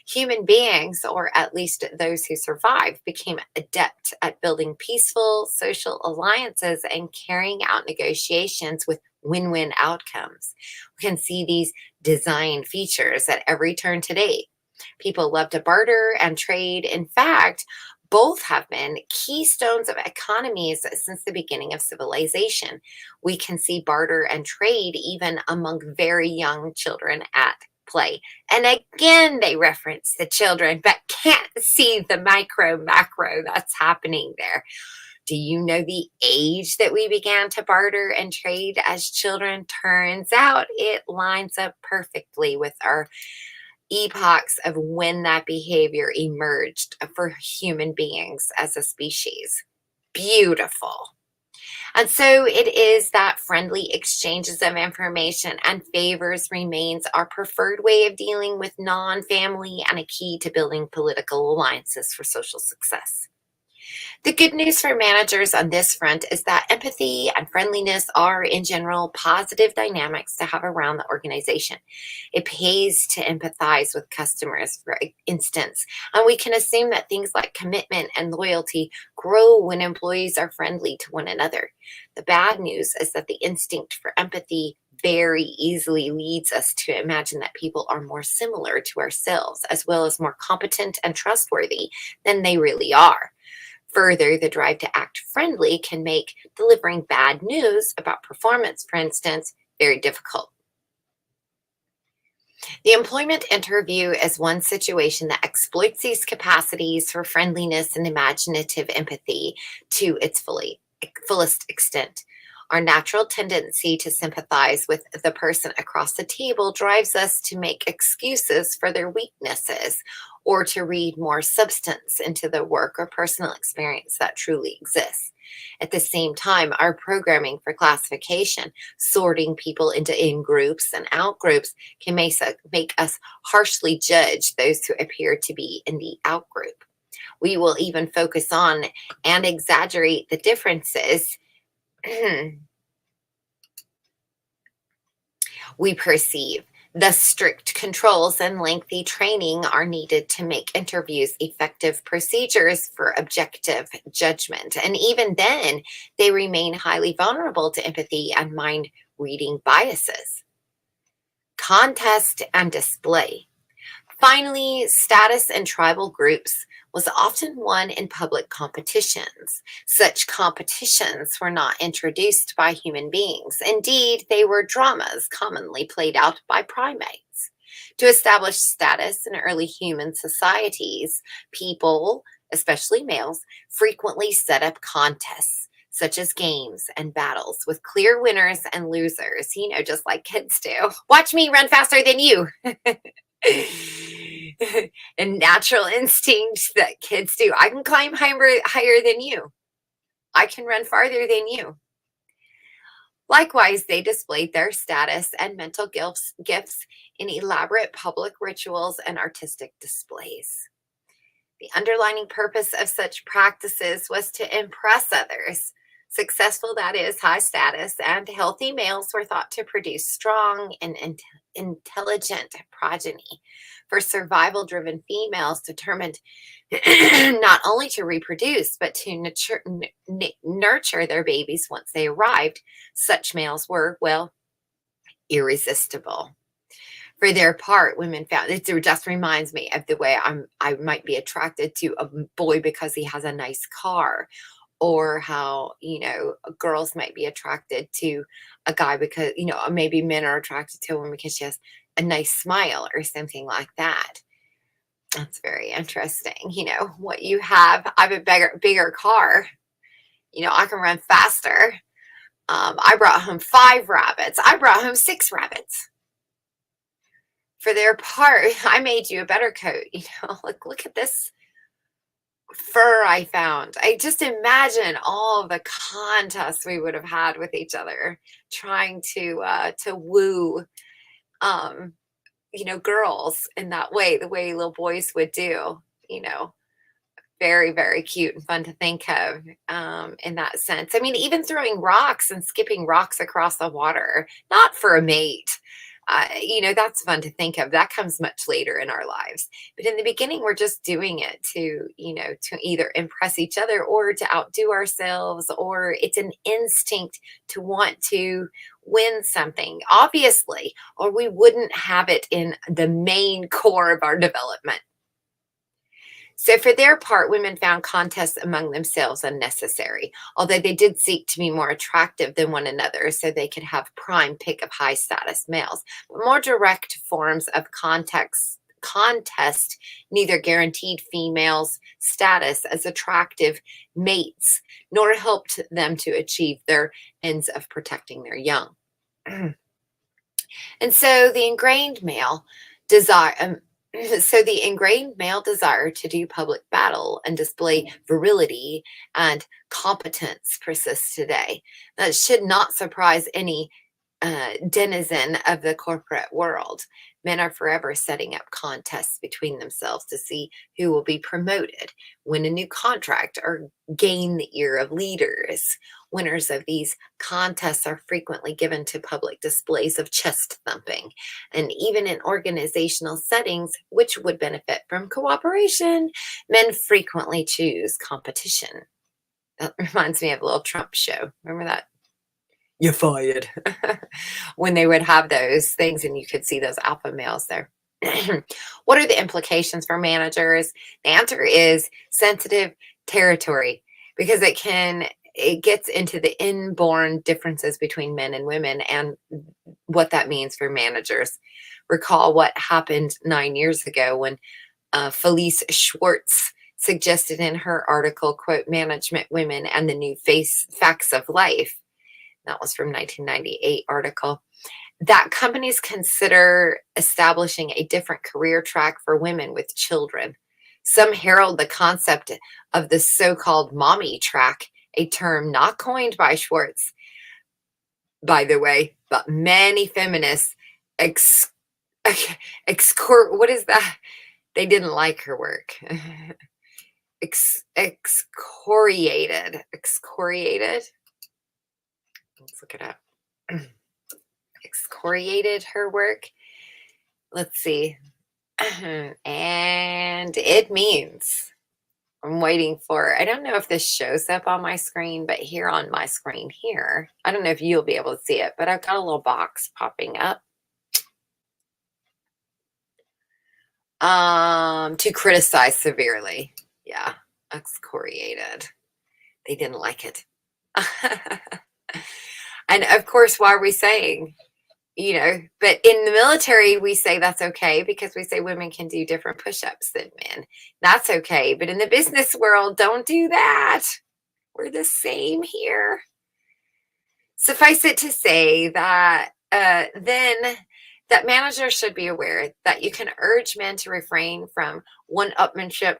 Human beings, or at least those who survived, became adept at building peaceful social alliances and carrying out negotiations with win-win outcomes. We can see these design features at every turn today. People love to barter and trade. In fact, both have been keystones of economies since the beginning of civilization. We can see barter and trade even among very young children at play. And again, they reference the children, but can't see the macro that's happening there. Do you know the age that we began to barter and trade as children? Turns out it lines up perfectly with our epochs of when that behavior emerged for human beings as a species. Beautiful. And so it is that friendly exchanges of information and favors remains our preferred way of dealing with non-family and a key to building political alliances for social success. The good news for managers on this front is that empathy and friendliness are, in general, positive dynamics to have around the organization. It pays to empathize with customers, for instance, and we can assume that things like commitment and loyalty grow when employees are friendly to one another. The bad news is that the instinct for empathy very easily leads us to imagine that people are more similar to ourselves, as well as more competent and trustworthy than they really are. Further, the drive to act friendly can make delivering bad news about performance, for instance, very difficult. The employment interview is one situation that exploits these capacities for friendliness and imaginative empathy to its fullest extent. Our natural tendency to sympathize with the person across the table drives us to make excuses for their weaknesses or to read more substance into the work or personal experience that truly exists. At the same time, our programming for classification, sorting people into in groups and out groups, can make us harshly judge those who appear to be in the out group. We will even focus on and exaggerate the differences we perceive. The strict controls and lengthy training are needed to make interviews effective procedures for objective judgment. And even then, they remain highly vulnerable to empathy and mind reading biases. Contest and display. Finally, status in tribal groups was often won in public competitions. Such competitions were not introduced by human beings. Indeed, they were dramas commonly played out by primates. To establish status in early human societies, people, especially males, frequently set up contests, such as games and battles with clear winners and losers, just like kids do. Watch me run faster than you. And natural instinct that kids do. I can climb higher than you. I can run farther than you. Likewise, they displayed their status and mental gifts in elaborate public rituals and artistic displays. The underlying purpose of such practices was to impress others. Successful, that is, high status and healthy males were thought to produce strong and intelligent progeny. For survival-driven females determined not only to reproduce, but to nurture their babies once they arrived, such males were, well, irresistible. For their part, women found it just reminds me of the way I might be attracted to a boy because he has a nice car, or how girls might be attracted to a guy because maybe men are attracted to a woman because she has a nice smile or something like that. That's very interesting. What you have. I have a bigger car. I can run faster. I brought home 5 rabbits. I brought home 6 rabbits. For their part, I made you a better coat. Look at this fur I found. I just imagine all the contests we would have had with each other, trying to woo, girls in that way, the way little boys would do. Very, very cute and fun to think of in that sense. I mean, even throwing rocks and skipping rocks across the water, not for a mate. That's fun to think of. That comes much later in our lives. But in the beginning, we're just doing it to either impress each other or to outdo ourselves, or it's an instinct to want to win something, obviously, or we wouldn't have it in the main core of our development. So for their part, women found contests among themselves unnecessary, although they did seek to be more attractive than one another so they could have prime pick of high status males. But more direct forms of contest neither guaranteed females' status as attractive mates, nor helped them to achieve their ends of protecting their young. And so the ingrained male desire to do public battle and display virility and competence persists today. That should not surprise any denizen of the corporate world. Men are forever setting up contests between themselves to see who will be promoted, win a new contract, or gain the ear of leaders. Winners of these contests are frequently given to public displays of chest thumping. And even in organizational settings, which would benefit from cooperation, men frequently choose competition. That reminds me of a little Trump show. Remember that? You're fired. When they would have those things and you could see those alpha males there. What are the implications for managers? The answer is sensitive territory, because it gets into the inborn differences between men and women and what that means for managers. Recall what happened 9 years ago when Felice Schwartz suggested in her article, quote, "Management Women and the New Facts of Life." That was from 1998 article. That companies consider establishing a different career track for women with children. Some herald the concept of the so-called mommy track, a term not coined by Schwartz, by the way, but many feminists what is that? They didn't like her work. Excoriated. Let's look it up. Excoriated her work. Let's see. And it means, I'm waiting for, I don't know if this shows up on my screen, but here on my screen here, I don't know if you'll be able to see it, but I've got a little box popping up. To criticize severely. Yeah, excoriated. They didn't like it. And of course, why are we saying, but in the military, we say that's okay because we say women can do different push-ups than men. That's okay. But in the business world, don't do that. We're the same here. Suffice it to say that then that managers should be aware that you can urge men to refrain from one-upmanship,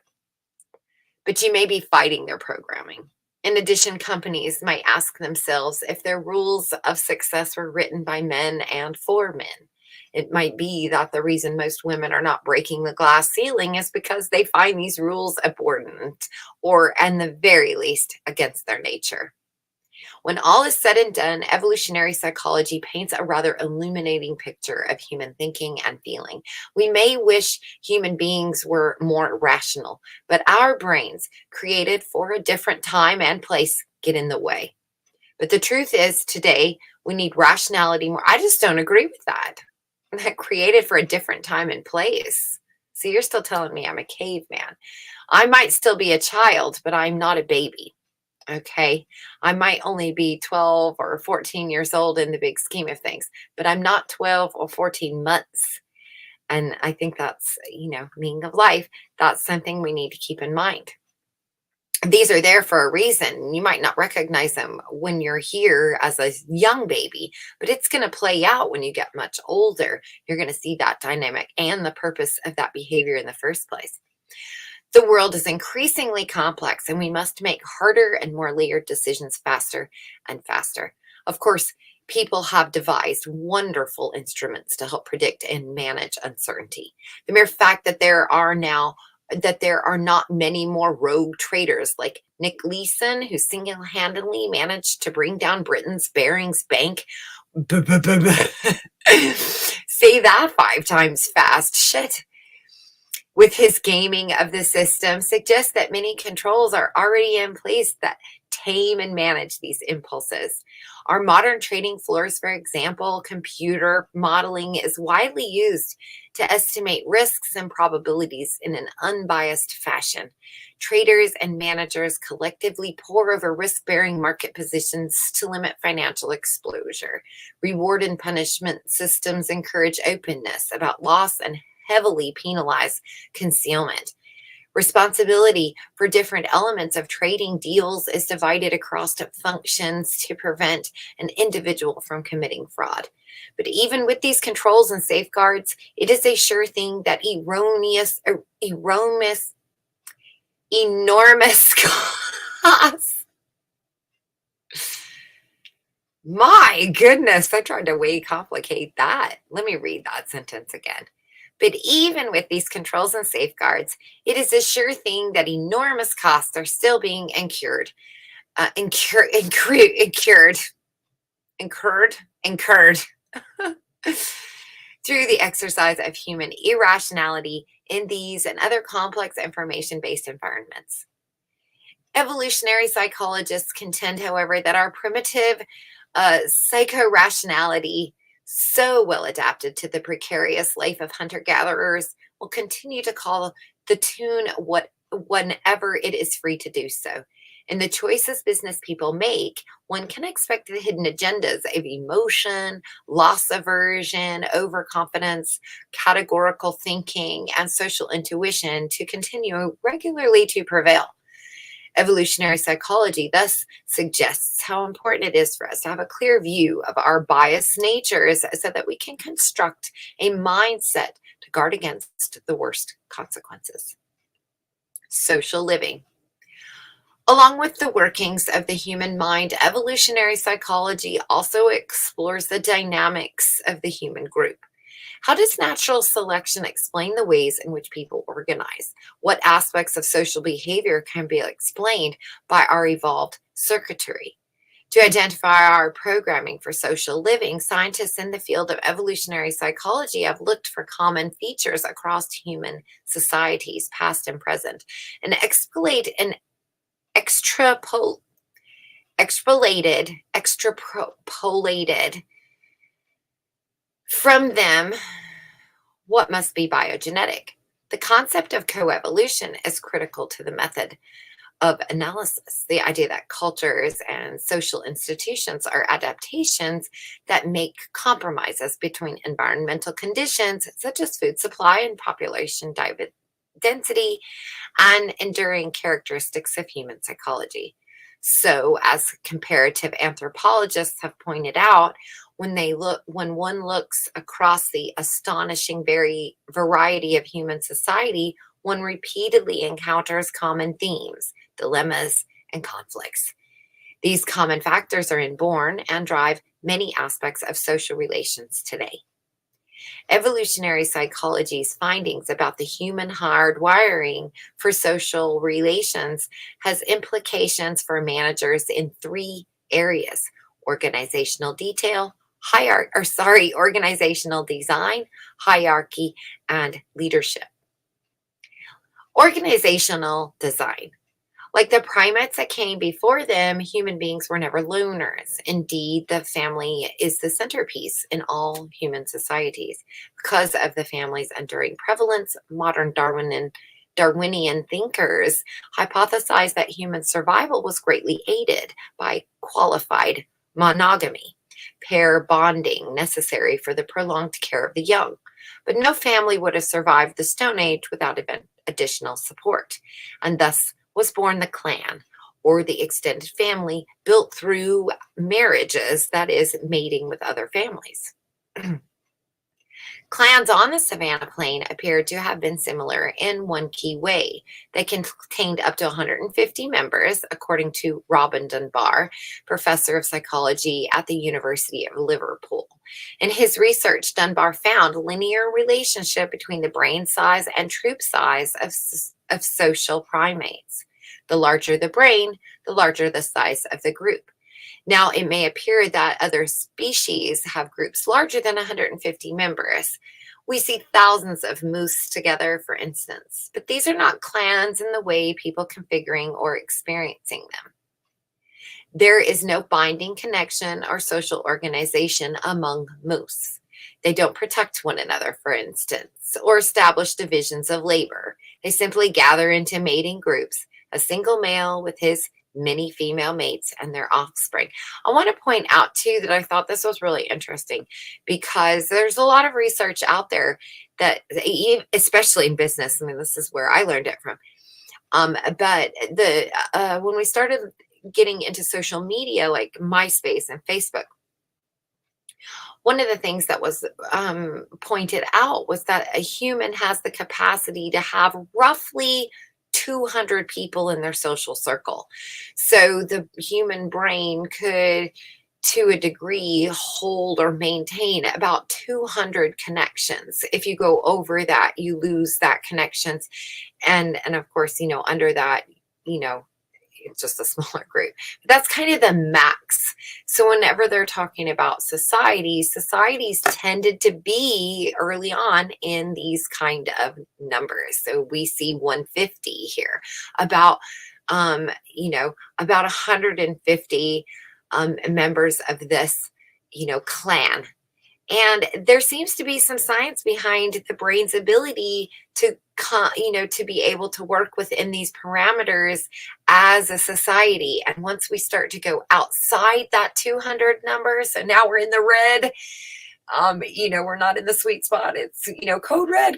but you may be fighting their programming. In addition, companies might ask themselves if their rules of success were written by men and for men. It might be that the reason most women are not breaking the glass ceiling is because they find these rules abhorrent or, at the very least, against their nature. When all is said and done, evolutionary psychology paints a rather illuminating picture of human thinking and feeling. We may wish human beings were more rational, but our brains, created for a different time and place, get in the way. But the truth is, today, we need rationality more. I just don't agree with that. That created for a different time and place. So you're still telling me I'm a caveman. I might still be a child, but I'm not a baby. Okay, I might only be 12 or 14 years old in the big scheme of things, but I'm not 12 or 14 months. And I think that's, meaning of life, that's something we need to keep in mind. These are there for a reason. You might not recognize them when you're here as a young baby, but it's going to play out when you get much older. You're going to see that dynamic and the purpose of that behavior in the first place. The world is increasingly complex, and we must make harder and more layered decisions faster and faster. Of course, people have devised wonderful instruments to help predict and manage uncertainty. The mere fact that there are not many more rogue traders like Nick Leeson, who single-handedly managed to bring down Britain's Barings Bank. Say that 5 times fast. Shit. With his gaming of the system, suggests that many controls are already in place that tame and manage these impulses. Our modern trading floors, for example, computer modeling is widely used to estimate risks and probabilities in an unbiased fashion. Traders and managers collectively pore over risk-bearing market positions to limit financial exposure. Reward and punishment systems encourage openness about loss and heavily penalize concealment. Responsibility for different elements of trading deals is divided across functions to prevent an individual from committing fraud. But even with these controls and safeguards, it is a sure thing that enormous costs. My goodness, I tried to way complicate that. Let me read that sentence again. But even with these controls and safeguards, it is a sure thing that enormous costs are still being incurred through the exercise of human irrationality in these and other complex information-based environments. Evolutionary psychologists contend, however, that our primitive psycho-rationality, so well adapted to the precarious life of hunter-gatherers, will continue to call the tune whenever it is free to do so. In the choices business people make, one can expect the hidden agendas of emotion, loss aversion, overconfidence, categorical thinking, and social intuition to continue regularly to prevail. Evolutionary psychology thus suggests how important it is for us to have a clear view of our biased natures so that we can construct a mindset to guard against the worst consequences. Social living. Along with the workings of the human mind, evolutionary psychology also explores the dynamics of the human group. How does natural selection explain the ways in which people organize? What aspects of social behavior can be explained by our evolved circuitry? To identify our programming for social living, scientists in the field of evolutionary psychology have looked for common features across human societies, past and present, and extrapolated from them what must be biogenetic. The concept of coevolution is critical to the method of analysis. The idea that cultures and social institutions are adaptations that make compromises between environmental conditions such as food supply and population density and enduring characteristics of human psychology. So, as comparative anthropologists have pointed out, when one looks across the astonishing variety of human society, one repeatedly encounters common themes, dilemmas, and conflicts. These common factors are inborn and drive many aspects of social relations today. Evolutionary psychology's findings about the human hardwiring for social relations has implications for managers in three areas: organizational detail, organizational design, hierarchy, and leadership. Organizational design. Like the primates that came before them, human beings were never loners. Indeed, the family is the centerpiece in all human societies. Because of the family's enduring prevalence, modern Darwinian thinkers hypothesized that human survival was greatly aided by qualified monogamy, pair bonding necessary for the prolonged care of the young. But no family would have survived the Stone Age without additional support, and thus was born the clan, or the extended family built through marriages, that is, mating with other families. Clans on the Savannah Plain appeared to have been similar in one key way. They contained up to 150 members, according to Robin Dunbar, professor of psychology at the University of Liverpool. In his research, Dunbar found a linear relationship between the brain size and troop size of social primates. The larger the brain, the larger the size of the group. Now, it may appear that other species have groups larger than 150 members. We see thousands of moose together, for instance, but these are not clans in the way people configuring or experiencing them. There is no binding connection or social organization among moose. They don't protect one another, for instance, or establish divisions of labor. They simply gather into mating groups, a single male with his many female mates and their offspring. I want to point out too that I thought this was really interesting because there's a lot of research out there that, especially in business, I mean, this is where I learned it from. But when we started getting into social media like MySpace and Facebook, one of the things that was pointed out was that a human has the capacity to have roughly 200 people in their social circle. So the human brain could, to a degree, hold or maintain about 200 connections. If you go over that, you lose that connections. And of course, under that, it's just a smaller group. But that's kind of the max. So whenever they're talking about societies tended to be early on in these kind of numbers. So we see 150 here, about 150 members of this, clan. And there seems to be some science behind the brain's ability to be able to work within these parameters as a society. And once we start to go outside that 200 number, so now we're in the red, We're not in the sweet spot. It's, code red,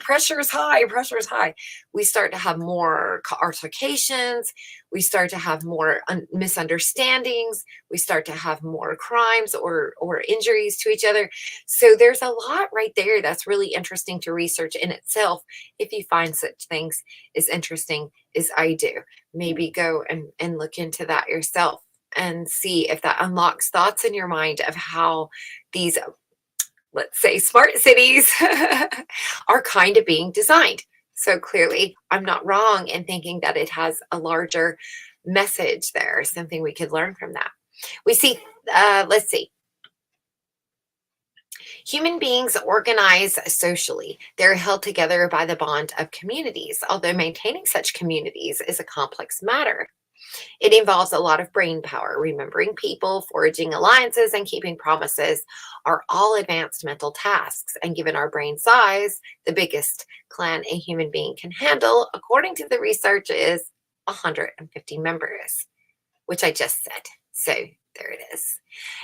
pressure is high, pressure is high. We start to have more altercations. We start to have more misunderstandings. We start to have more crimes or injuries to each other. So there's a lot right there that's really interesting to research in itself. If you find such things as interesting as I do, maybe go and look into that yourself and see if that unlocks thoughts in your mind of how these, let's say, smart cities are kind of being designed. So clearly, I'm not wrong in thinking that it has a larger message there, something we could learn from that. We see, let's see. Human beings organize socially. They're held together by the bond of communities, although maintaining such communities is a complex matter. It involves a lot of brain power. Remembering people, forging alliances, and keeping promises are all advanced mental tasks. And given our brain size, the biggest clan a human being can handle, according to the research, is 150 members, which I just said. So there it is.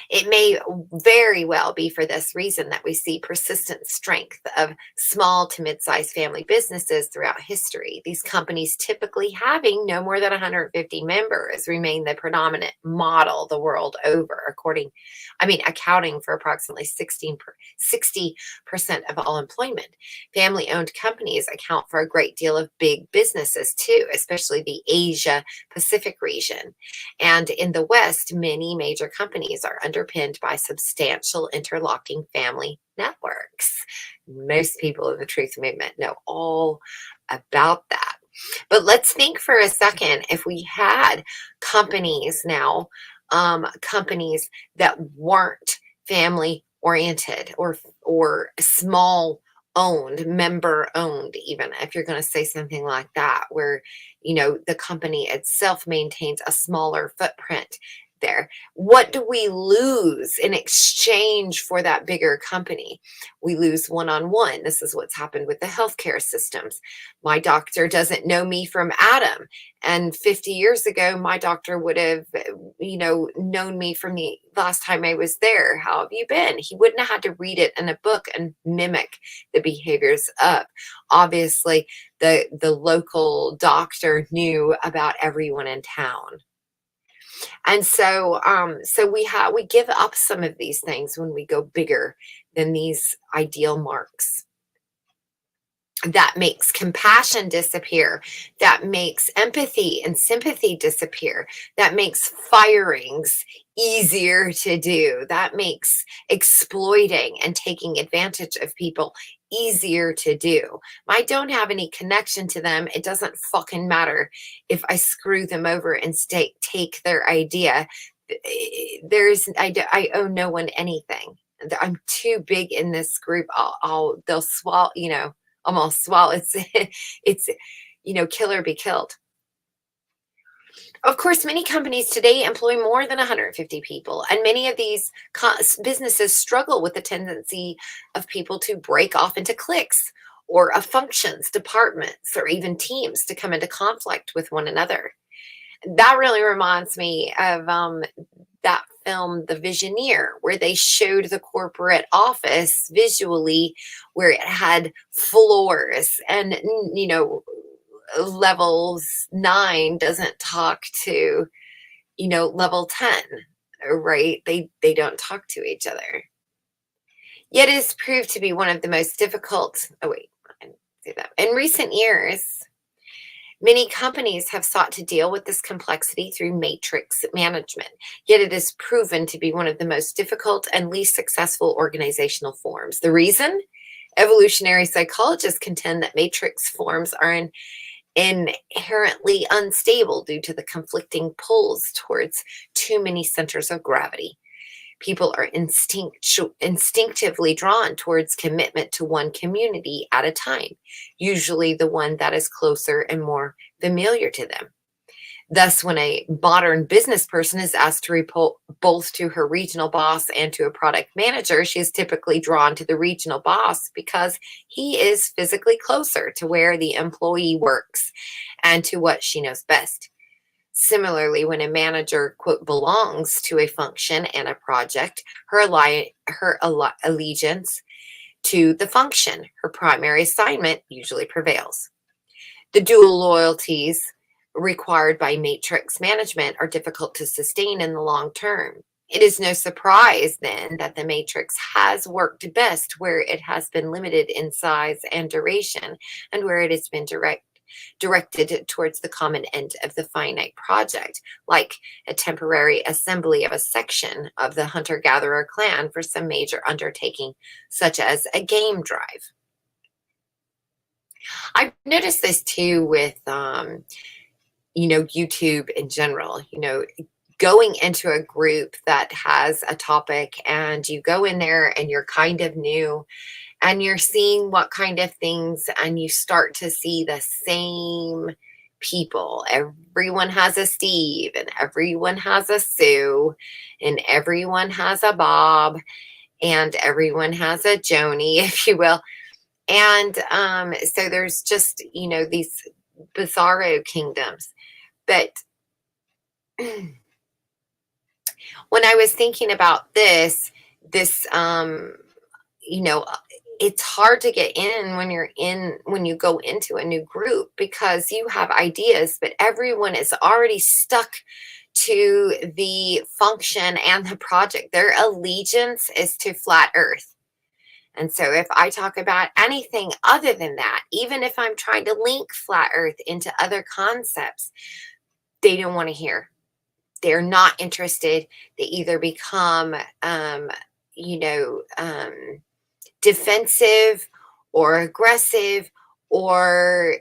It may very well be for this reason that we see persistent strength of small to mid-sized family businesses throughout history. These companies, typically having no more than 150 members, remain the predominant model the world over, accounting for approximately 60% of all employment. Family-owned companies account for a great deal of big businesses too, especially the Asia Pacific region. And in the West, many major companies are underpinned by substantial interlocking family networks. Most people in the truth movement know all about that. But let's think for a second, if we had companies now, companies that weren't family oriented or small owned, member owned, even if you're going to say something like that, where the company itself maintains a smaller footprint there. What do we lose in exchange for that bigger company? We lose one-on-one. This is what's happened with the healthcare systems. My doctor doesn't know me from Adam. And 50 years ago, my doctor would have, known me from the last time I was there. How have you been? He wouldn't have had to read it in a book and mimic the behaviors of. Obviously, the local doctor knew about everyone in town. And so we give up some of these things when we go bigger than these ideal marks. That makes compassion disappear. That makes empathy and sympathy disappear. That makes firings easier to do. That makes exploiting and taking advantage of people easier to do. I don't have any connection to them. It doesn't fucking matter if I screw them over and take their idea. I owe no one anything. I'm too big in this group. They'll swallow, I'm gonna swallow. It's kill or be killed. Of course, many companies today employ more than 150 people, and many of these businesses struggle with the tendency of people to break off into cliques or of functions, departments, or even teams to come into conflict with one another. That really reminds me of that film, The Visioneer, where they showed the corporate office visually, where it had floors and, levels 9 doesn't talk to, level 10, right? They don't talk to each other. Yet it is proved to be one of the most difficult. Oh, wait, I didn't say that. In recent years, many companies have sought to deal with this complexity through matrix management, yet it is proven to be one of the most difficult and least successful organizational forms. The reason? Evolutionary psychologists contend that matrix forms are inherently unstable due to the conflicting pulls towards too many centers of gravity. People are instinctively drawn towards commitment to one community at a time, usually the one that is closer and more familiar to them. Thus, when a modern business person is asked to report both to her regional boss and to a product manager, she is typically drawn to the regional boss because he is physically closer to where the employee works and to what she knows best. Similarly, when a manager, quote, belongs to a function and a project, her allegiance to the function, her primary assignment, usually prevails. The dual loyalties required by matrix management are difficult to sustain in the long term. It is no surprise then that the matrix has worked best where it has been limited in size and duration, and where it has been directed towards the common end of the finite project, like a temporary assembly of a section of the hunter-gatherer clan for some major undertaking, such as a game drive. I've noticed this too with, YouTube in general, going into a group that has a topic and you go in there and you're kind of new and you're seeing what kind of things, and you start to see the same people. Everyone has a Steve, and everyone has a Sue, and everyone has a Bob, and everyone has a Joni, if you will. And so there's just, these bizarro kingdoms. But when I was thinking about this, you know, it's hard to get in when you go into a new group, because you have ideas, but everyone is already stuck to the function and the project. Their allegiance is to flat earth. And so if I talk about anything other than that, even if I'm trying to link flat earth into other concepts, they don't want to hear. They're not interested. They either become, defensive or aggressive, or,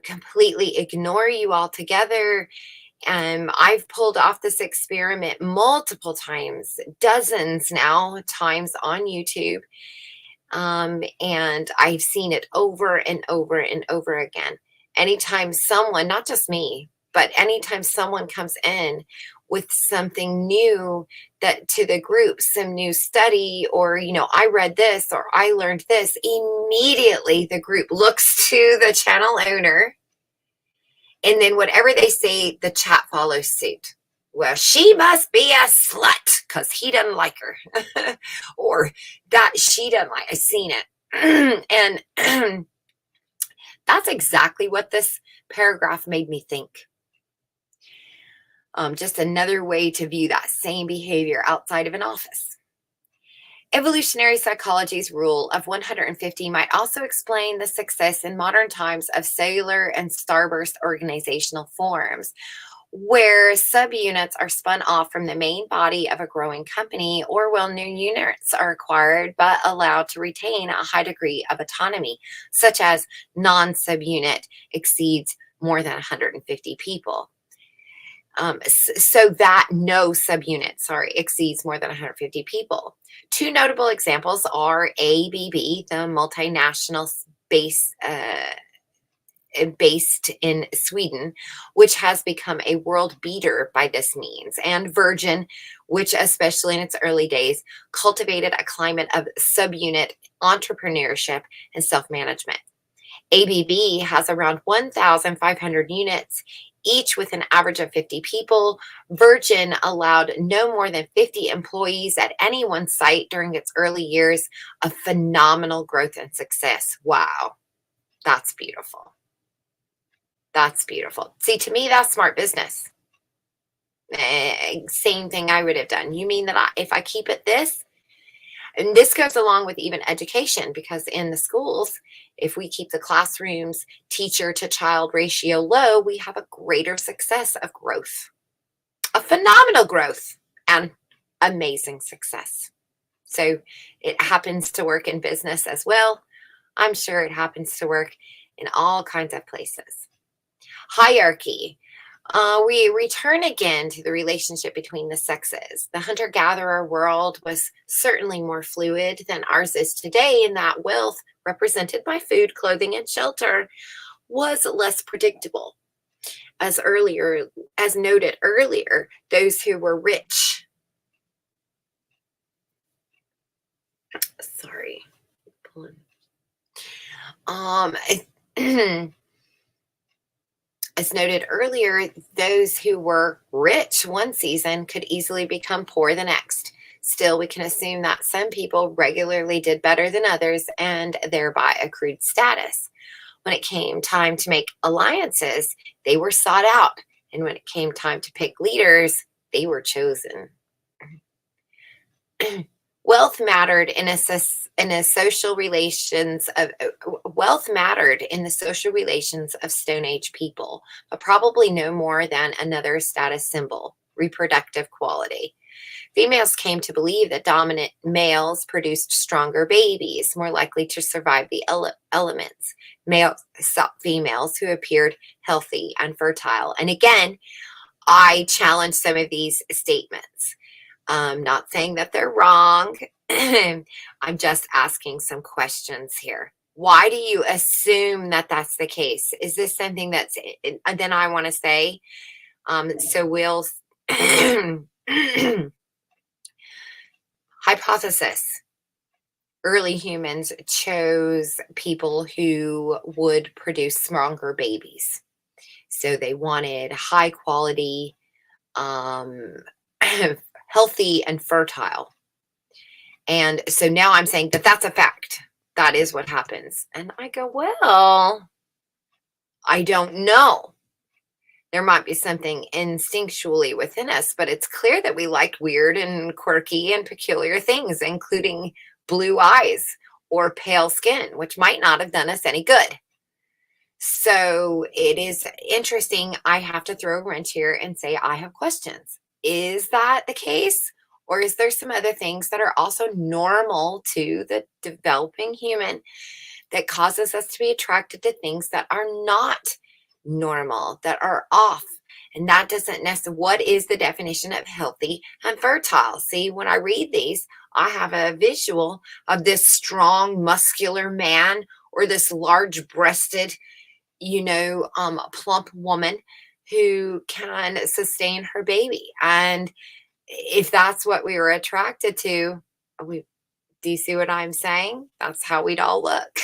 completely ignore you altogether. I've pulled off this experiment multiple times, dozens now times on YouTube. And I've seen it over and over and over again. Anytime someone, not just me, but anytime someone comes in with something new that to the group, some new study, or, I read this or I learned this, immediately the group looks to the channel owner. And then whatever they say, the chat follows suit. Well, she must be a slut because he doesn't like her. Or that she doesn't like, I've seen it. And that's exactly what this paragraph made me think. Just another way to view that same behavior outside of an office. Evolutionary psychology's rule of 150 might also explain the success in modern times of cellular and starburst organizational forms, where subunits are spun off from the main body of a growing company, or while new units are acquired but allowed to retain a high degree of autonomy, such as non-subunit exceeds more than 150 people. So that no subunit, exceeds more than 150 people. Two notable examples are ABB, the multinational based in Sweden, which has become a world beater by this means, and Virgin, which, especially in its early days, cultivated a climate of subunit entrepreneurship and self-management. ABB has around 1,500 units, each with an average of 50 people. Virgin allowed no more than 50 employees at any one site during its early years of phenomenal growth and success. Wow, that's beautiful. That's beautiful. See, to me, that's smart business. Same thing I would have done. You mean that if I keep it this? And this goes along with even education, because in the schools, if we keep the classrooms teacher to child ratio low, we have a greater success of growth, a phenomenal growth, and amazing success. So it happens to work in business as well. I'm sure it happens to work in all kinds of places. Hierarchy. We return again to the relationship between the sexes. The hunter-gatherer world was certainly more fluid than ours is today, in that wealth, represented by food, clothing, and shelter, was less predictable. As noted earlier, those who were rich. Sorry. As noted earlier, those who were rich one season could easily become poor the next. Still, we can assume that some people regularly did better than others and thereby accrued status. When it came time to make alliances, they were sought out. And when it came time to pick leaders, they were chosen. Wealth mattered in a social relations of wealth mattered in the social relations of Stone Age people, but probably no more than another status symbol, reproductive quality. Females came to believe that dominant males produced stronger babies, more likely to survive the elements. Males sought females who appeared healthy and fertile. And again, I challenge some of these statements. I'm not saying that they're wrong. I'm just asking some questions here. Why do you assume that that's the case? Is this something that's, then I want to say, so we'll, hypothesis. Early humans chose people who would produce stronger babies. So they wanted high quality, healthy and fertile. And so now I'm saying that that's a fact. That is what happens. And I go, well, I don't know. There might be something instinctually within us, but it's clear that we like weird and quirky and peculiar things, including blue eyes or pale skin, which might not have done us any good. So it is interesting. I have to throw a wrench here and say, I have questions. Is that the case? Or is there some other things that are also normal to the developing human that causes us to be attracted to things that are not normal, that are off? And that doesn't necessarily, what is the definition of healthy and fertile? See, when I read these, I have a visual of this strong, muscular man or this large breasted, plump woman who can sustain her baby. And if that's what we were attracted to, do you see what I'm saying? That's how we'd all look.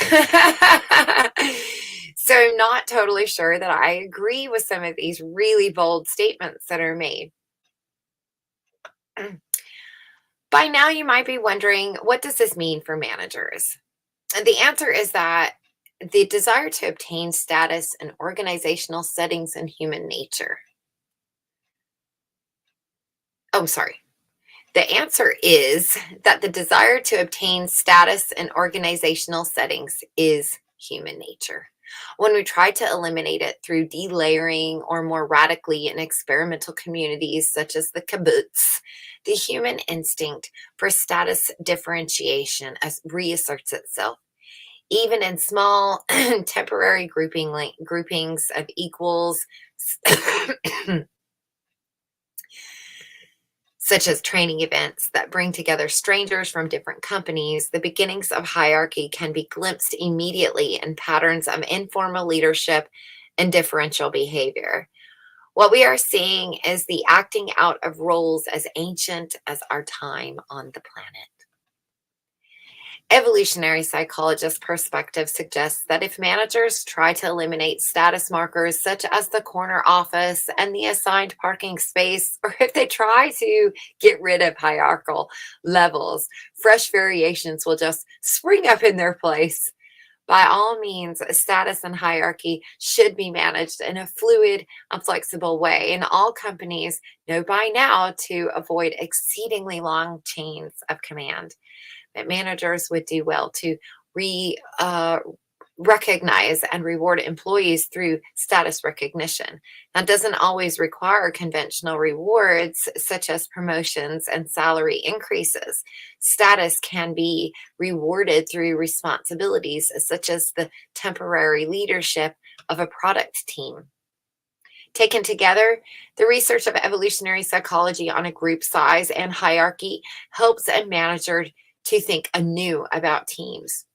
So I'm not totally sure that I agree with some of these really bold statements that are made. By now, you might be wondering, what does this mean for managers? And the answer is that the desire to obtain status in organizational settings in human nature. Oh, sorry. The answer is that the desire to obtain status in organizational settings is human nature. When we try to eliminate it through delayering or more radically in experimental communities such as the kibbutz, the human instinct for status differentiation reasserts itself. Even in small temporary groupings of equals, such as training events that bring together strangers from different companies, the beginnings of hierarchy can be glimpsed immediately in patterns of informal leadership and differential behavior. What we are seeing is the acting out of roles as ancient as our time on the planet. Evolutionary psychologist perspective suggests that if managers try to eliminate status markers such as the corner office and the assigned parking space, or if they try to get rid of hierarchical levels, fresh variations will just spring up in their place. By all means, status and hierarchy should be managed in a fluid and flexible way, and all companies know by now to avoid exceedingly long chains of command. That managers would do well to recognize and reward employees through status recognition. That doesn't always require conventional rewards such as promotions and salary increases. Status can be rewarded through responsibilities such as the temporary leadership of a product team. Taken together, the research of evolutionary psychology on a group size and hierarchy helps a manager to think anew about teams.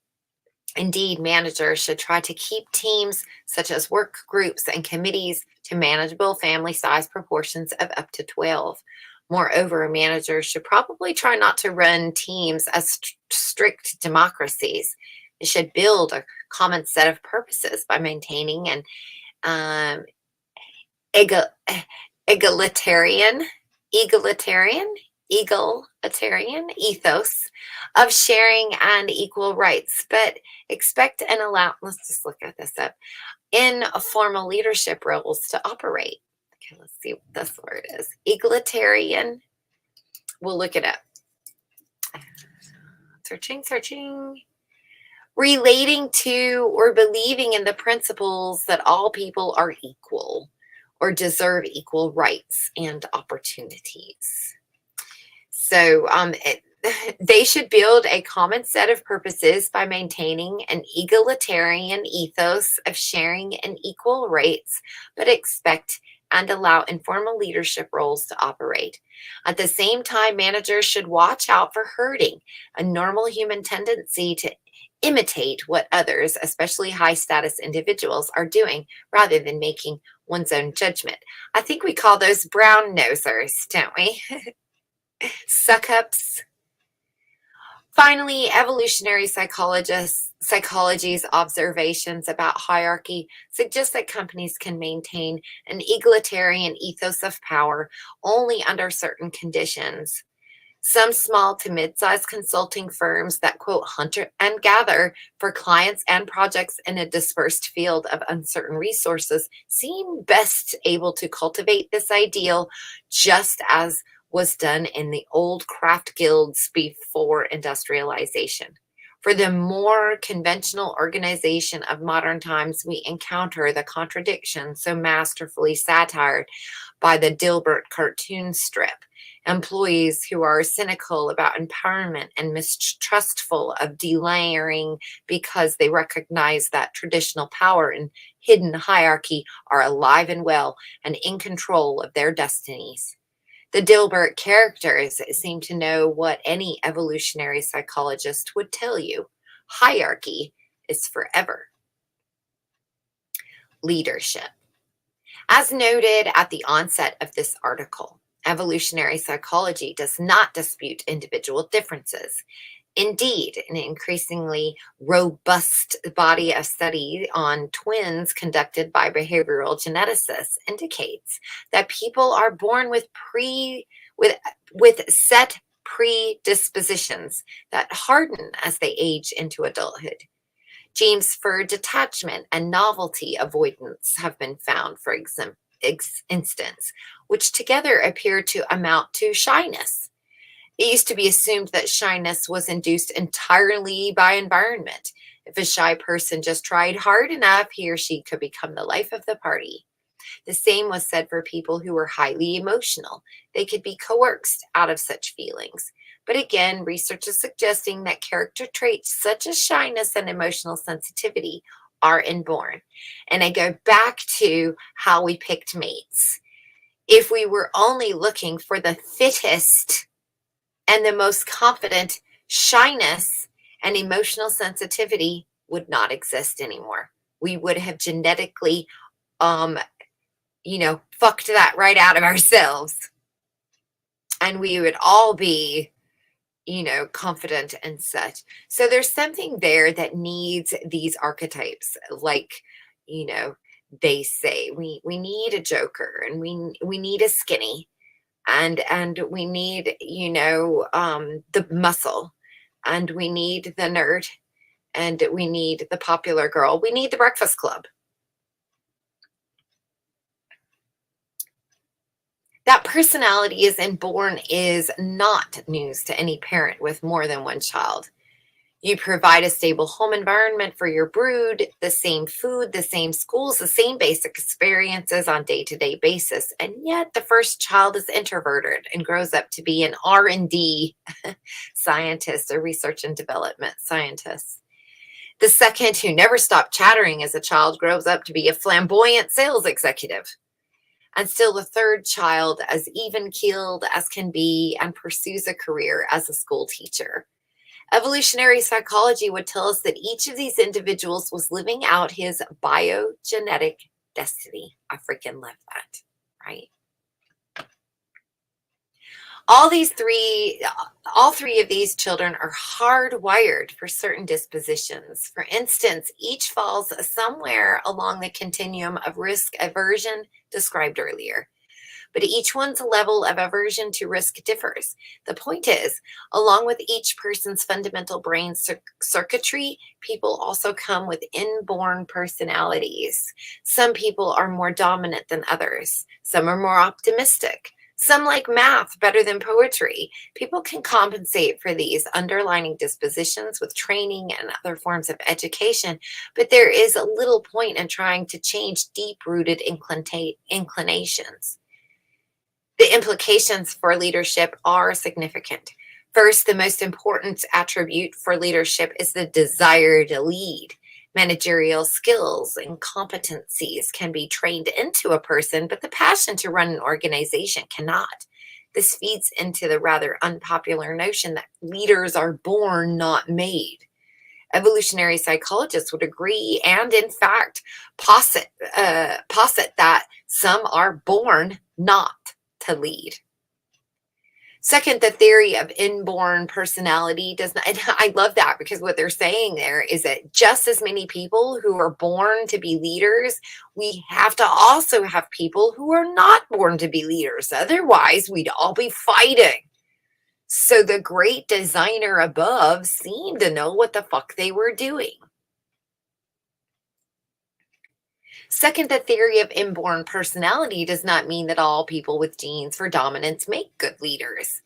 Indeed, managers should try to keep teams such as work groups and committees to manageable family size proportions of up to 12. Moreover, managers should probably try not to run teams as strict democracies. They should build a common set of purposes by maintaining and egal, egalitarian, egalitarian ethos of sharing and equal rights, but expect and allow, let's just look at this up, in formal leadership roles to operate. Okay, let's see what this word is. Egalitarian. We'll look it up. Searching. Relating to or believing in the principles that all people are equal or deserve equal rights and opportunities. So they should build a common set of purposes by maintaining an egalitarian ethos of sharing and equal rights, but expect and allow informal leadership roles to operate. At the same time, managers should watch out for herding, a normal human tendency to imitate what others, especially high-status individuals, are doing rather than making one's own judgment. I think we call those brown nosers, don't we? Suck-ups. Finally, evolutionary psychology's observations about hierarchy suggest that companies can maintain an egalitarian ethos of power only under certain conditions. Some small to mid-sized consulting firms that quote hunter and gather for clients and projects in a dispersed field of uncertain resources seem best able to cultivate this ideal, just as was done in the old craft guilds before industrialization. For the more conventional organization of modern times, we encounter the contradiction so masterfully satired by the Dilbert cartoon strip. Employees who are cynical about empowerment and mistrustful of delayering because they recognize that traditional power and hidden hierarchy are alive and well and in control of their destinies. The Dilbert characters seem to know what any evolutionary psychologist would tell you. Hierarchy is forever. Leadership. As noted at the onset of this article, evolutionary psychology does not dispute individual differences. Indeed, an increasingly robust body of study on twins conducted by behavioral geneticists indicates that people are born with set predispositions that harden as they age into adulthood. Genes for detachment and novelty avoidance have been found, for instance, which together appear to amount to shyness. It used to be assumed that shyness was induced entirely by environment. If a shy person just tried hard enough, he or she could become the life of the party. The same was said for people who were highly emotional. They could be coaxed out of such feelings. But again, research is suggesting that character traits such as shyness and emotional sensitivity are inborn. And I go back to how we picked mates. If we were only looking for the fittest and the most confident, shyness and emotional sensitivity would not exist anymore. We would have genetically, fucked that right out of ourselves. And we would all be, confident and such. So there's something there that needs these archetypes, like, they say we need a joker and we need a skinny. And we need, the muscle, and we need the nerd, and we need the popular girl. We need the Breakfast Club. That personality is inborn is not news to any parent with more than one child. You provide a stable home environment for your brood, the same food, the same schools, the same basic experiences on day-to-day basis. And yet the first child is introverted and grows up to be an R&D scientist, a research and development scientist. The second, who never stopped chattering as a child, grows up to be a flamboyant sales executive. And still the third child, as even-keeled as can be, and pursues a career as a school teacher. Evolutionary psychology would tell us that each of these individuals was living out his biogenetic destiny. I freaking love that, right? All these three, all three of these children are hardwired for certain dispositions. For instance, each falls somewhere along the continuum of risk aversion described earlier. But each one's level of aversion to risk differs. The point is, along with each person's fundamental brain circuitry, people also come with inborn personalities. Some people are more dominant than others. Some are more optimistic. Some like math better than poetry. People can compensate for these underlying dispositions with training and other forms of education, but there is a little point in trying to change deep-rooted inclinations. The implications for leadership are significant. First, the most important attribute for leadership is the desire to lead. Managerial skills and competencies can be trained into a person, but the passion to run an organization cannot. This feeds into the rather unpopular notion that leaders are born, not made. Evolutionary psychologists would agree and, in fact, posit that some are born not to lead. Second, the theory of inborn personality does not, and I love that because what they're saying there is that just as many people who are born to be leaders, we have to also have people who are not born to be leaders. Otherwise, we'd all be fighting. So the great designer above seemed to know what the fuck they were doing. Second, the theory of inborn personality does not mean that all people with genes for dominance make good leaders.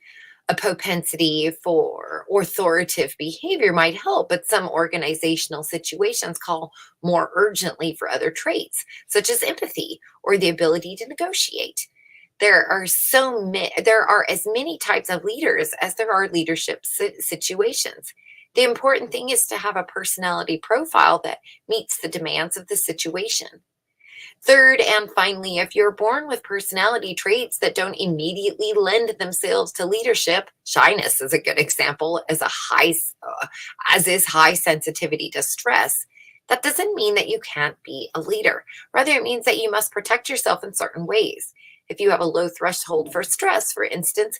A propensity for authoritative behavior might help, but some organizational situations call more urgently for other traits, such as empathy or the ability to negotiate. There are as many types of leaders as there are leadership situations. The important thing is to have a personality profile that meets the demands of the situation. Third, and finally, if you're born with personality traits that don't immediately lend themselves to leadership, shyness is a good example, as is high sensitivity to stress, that doesn't mean that you can't be a leader. Rather, it means that you must protect yourself in certain ways. If you have a low threshold for stress, for instance,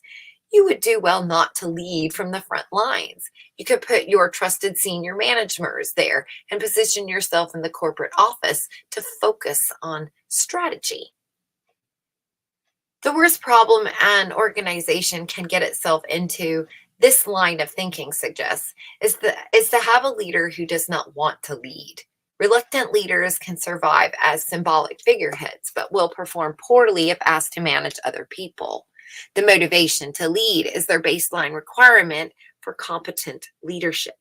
you would do well not to lead from the front lines. You could put your trusted senior managers there and position yourself in the corporate office to focus on strategy. The worst problem an organization can get itself into, this line of thinking suggests, is to have a leader who does not want to lead. Reluctant leaders can survive as symbolic figureheads, but will perform poorly if asked to manage other people. The motivation to lead is their baseline requirement for competent leadership.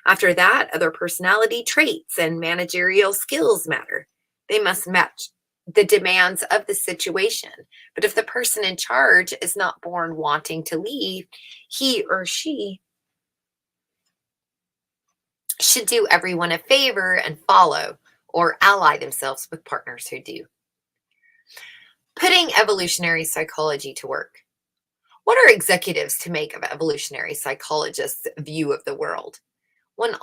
After that, other personality traits and managerial skills matter. They must match the demands of the situation. But if the person in charge is not born wanting to lead, he or she should do everyone a favor and follow or ally themselves with partners who do. Putting evolutionary psychology to work. What are executives to make of evolutionary psychologists' view of the world? One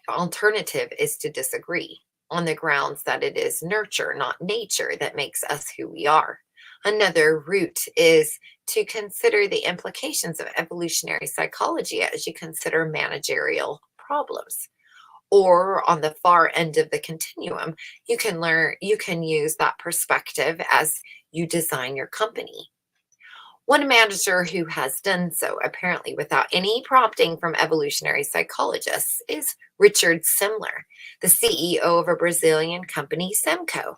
alternative is to disagree on the grounds that it is nurture, not nature, that makes us who we are. Another route is to consider the implications of evolutionary psychology as you consider managerial problems. Or on the far end of the continuum, you can use that perspective as you design your company. One manager who has done so, apparently without any prompting from evolutionary psychologists, is Richard Semler, the CEO of a Brazilian company, Semco.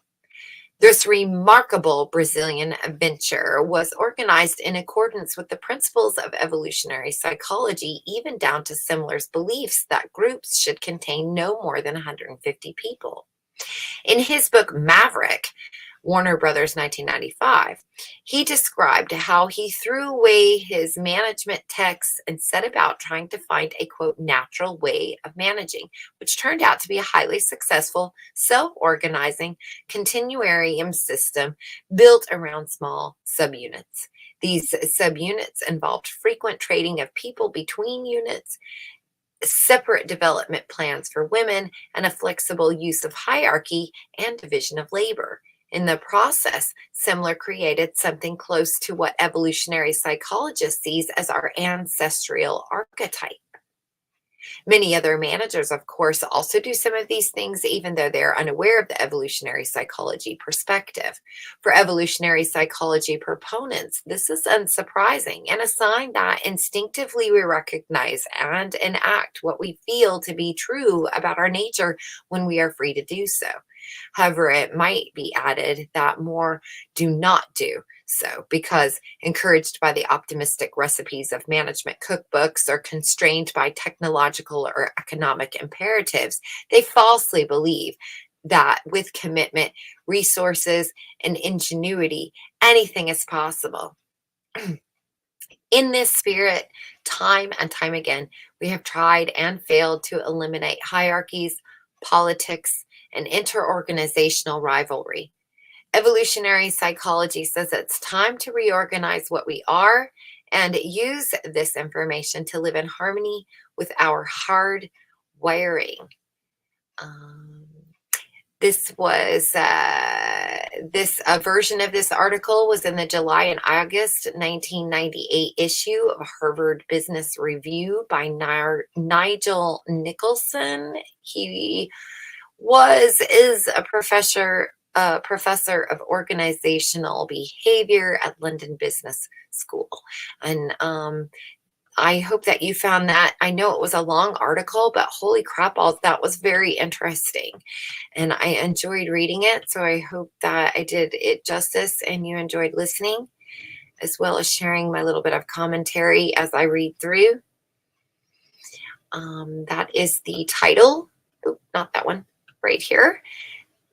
This remarkable Brazilian venture was organized in accordance with the principles of evolutionary psychology, even down to Semler's beliefs that groups should contain no more than 150 people. In his book, Maverick, Warner Brothers, 1995, he described how he threw away his management texts and set about trying to find a, quote, natural way of managing, which turned out to be a highly successful, self-organizing continuarium system built around small subunits. These subunits involved frequent trading of people between units, separate development plans for women, and a flexible use of hierarchy and division of labor. In the process, Semler created something close to what evolutionary psychologists sees as our ancestral archetype. Many other managers, of course, also do some of these things, even though they're unaware of the evolutionary psychology perspective. For evolutionary psychology proponents, this is unsurprising and a sign that instinctively we recognize and enact what we feel to be true about our nature when we are free to do so. However, it might be added that more do not do so because, encouraged by the optimistic recipes of management cookbooks or constrained by technological or economic imperatives, they falsely believe that with commitment, resources, and ingenuity, anything is possible. In this spirit, time and time again, we have tried and failed to eliminate hierarchies, politics, and interorganizational rivalry. Evolutionary psychology says it's time to reorganize what we are and use this information to live in harmony with our hard wiring. This was this version of this article was in the July and August 1998 issue of Harvard Business Review by Nigel Nicholson. He is a professor of organizational behavior at London Business School. And I hope that you found that. I know it was a long article, but holy crap, that was very interesting. And I enjoyed reading it. So I hope that I did it justice and you enjoyed listening, as well as sharing my little bit of commentary as I read through. That is the title. Oh, not that one. Right here.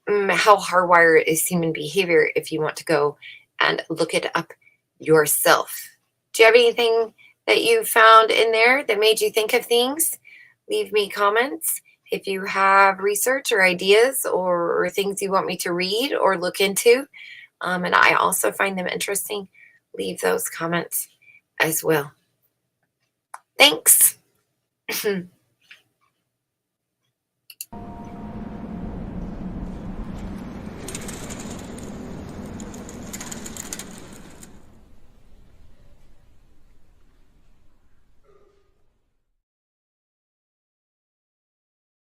How Hardwired is Human Behavior, if you want to go and look it up yourself. Do you have anything that you found in there that made you think of things? Leave me comments. If you have research or ideas or things you want me to read or look into, and I also find them interesting, leave those comments as well. Thanks.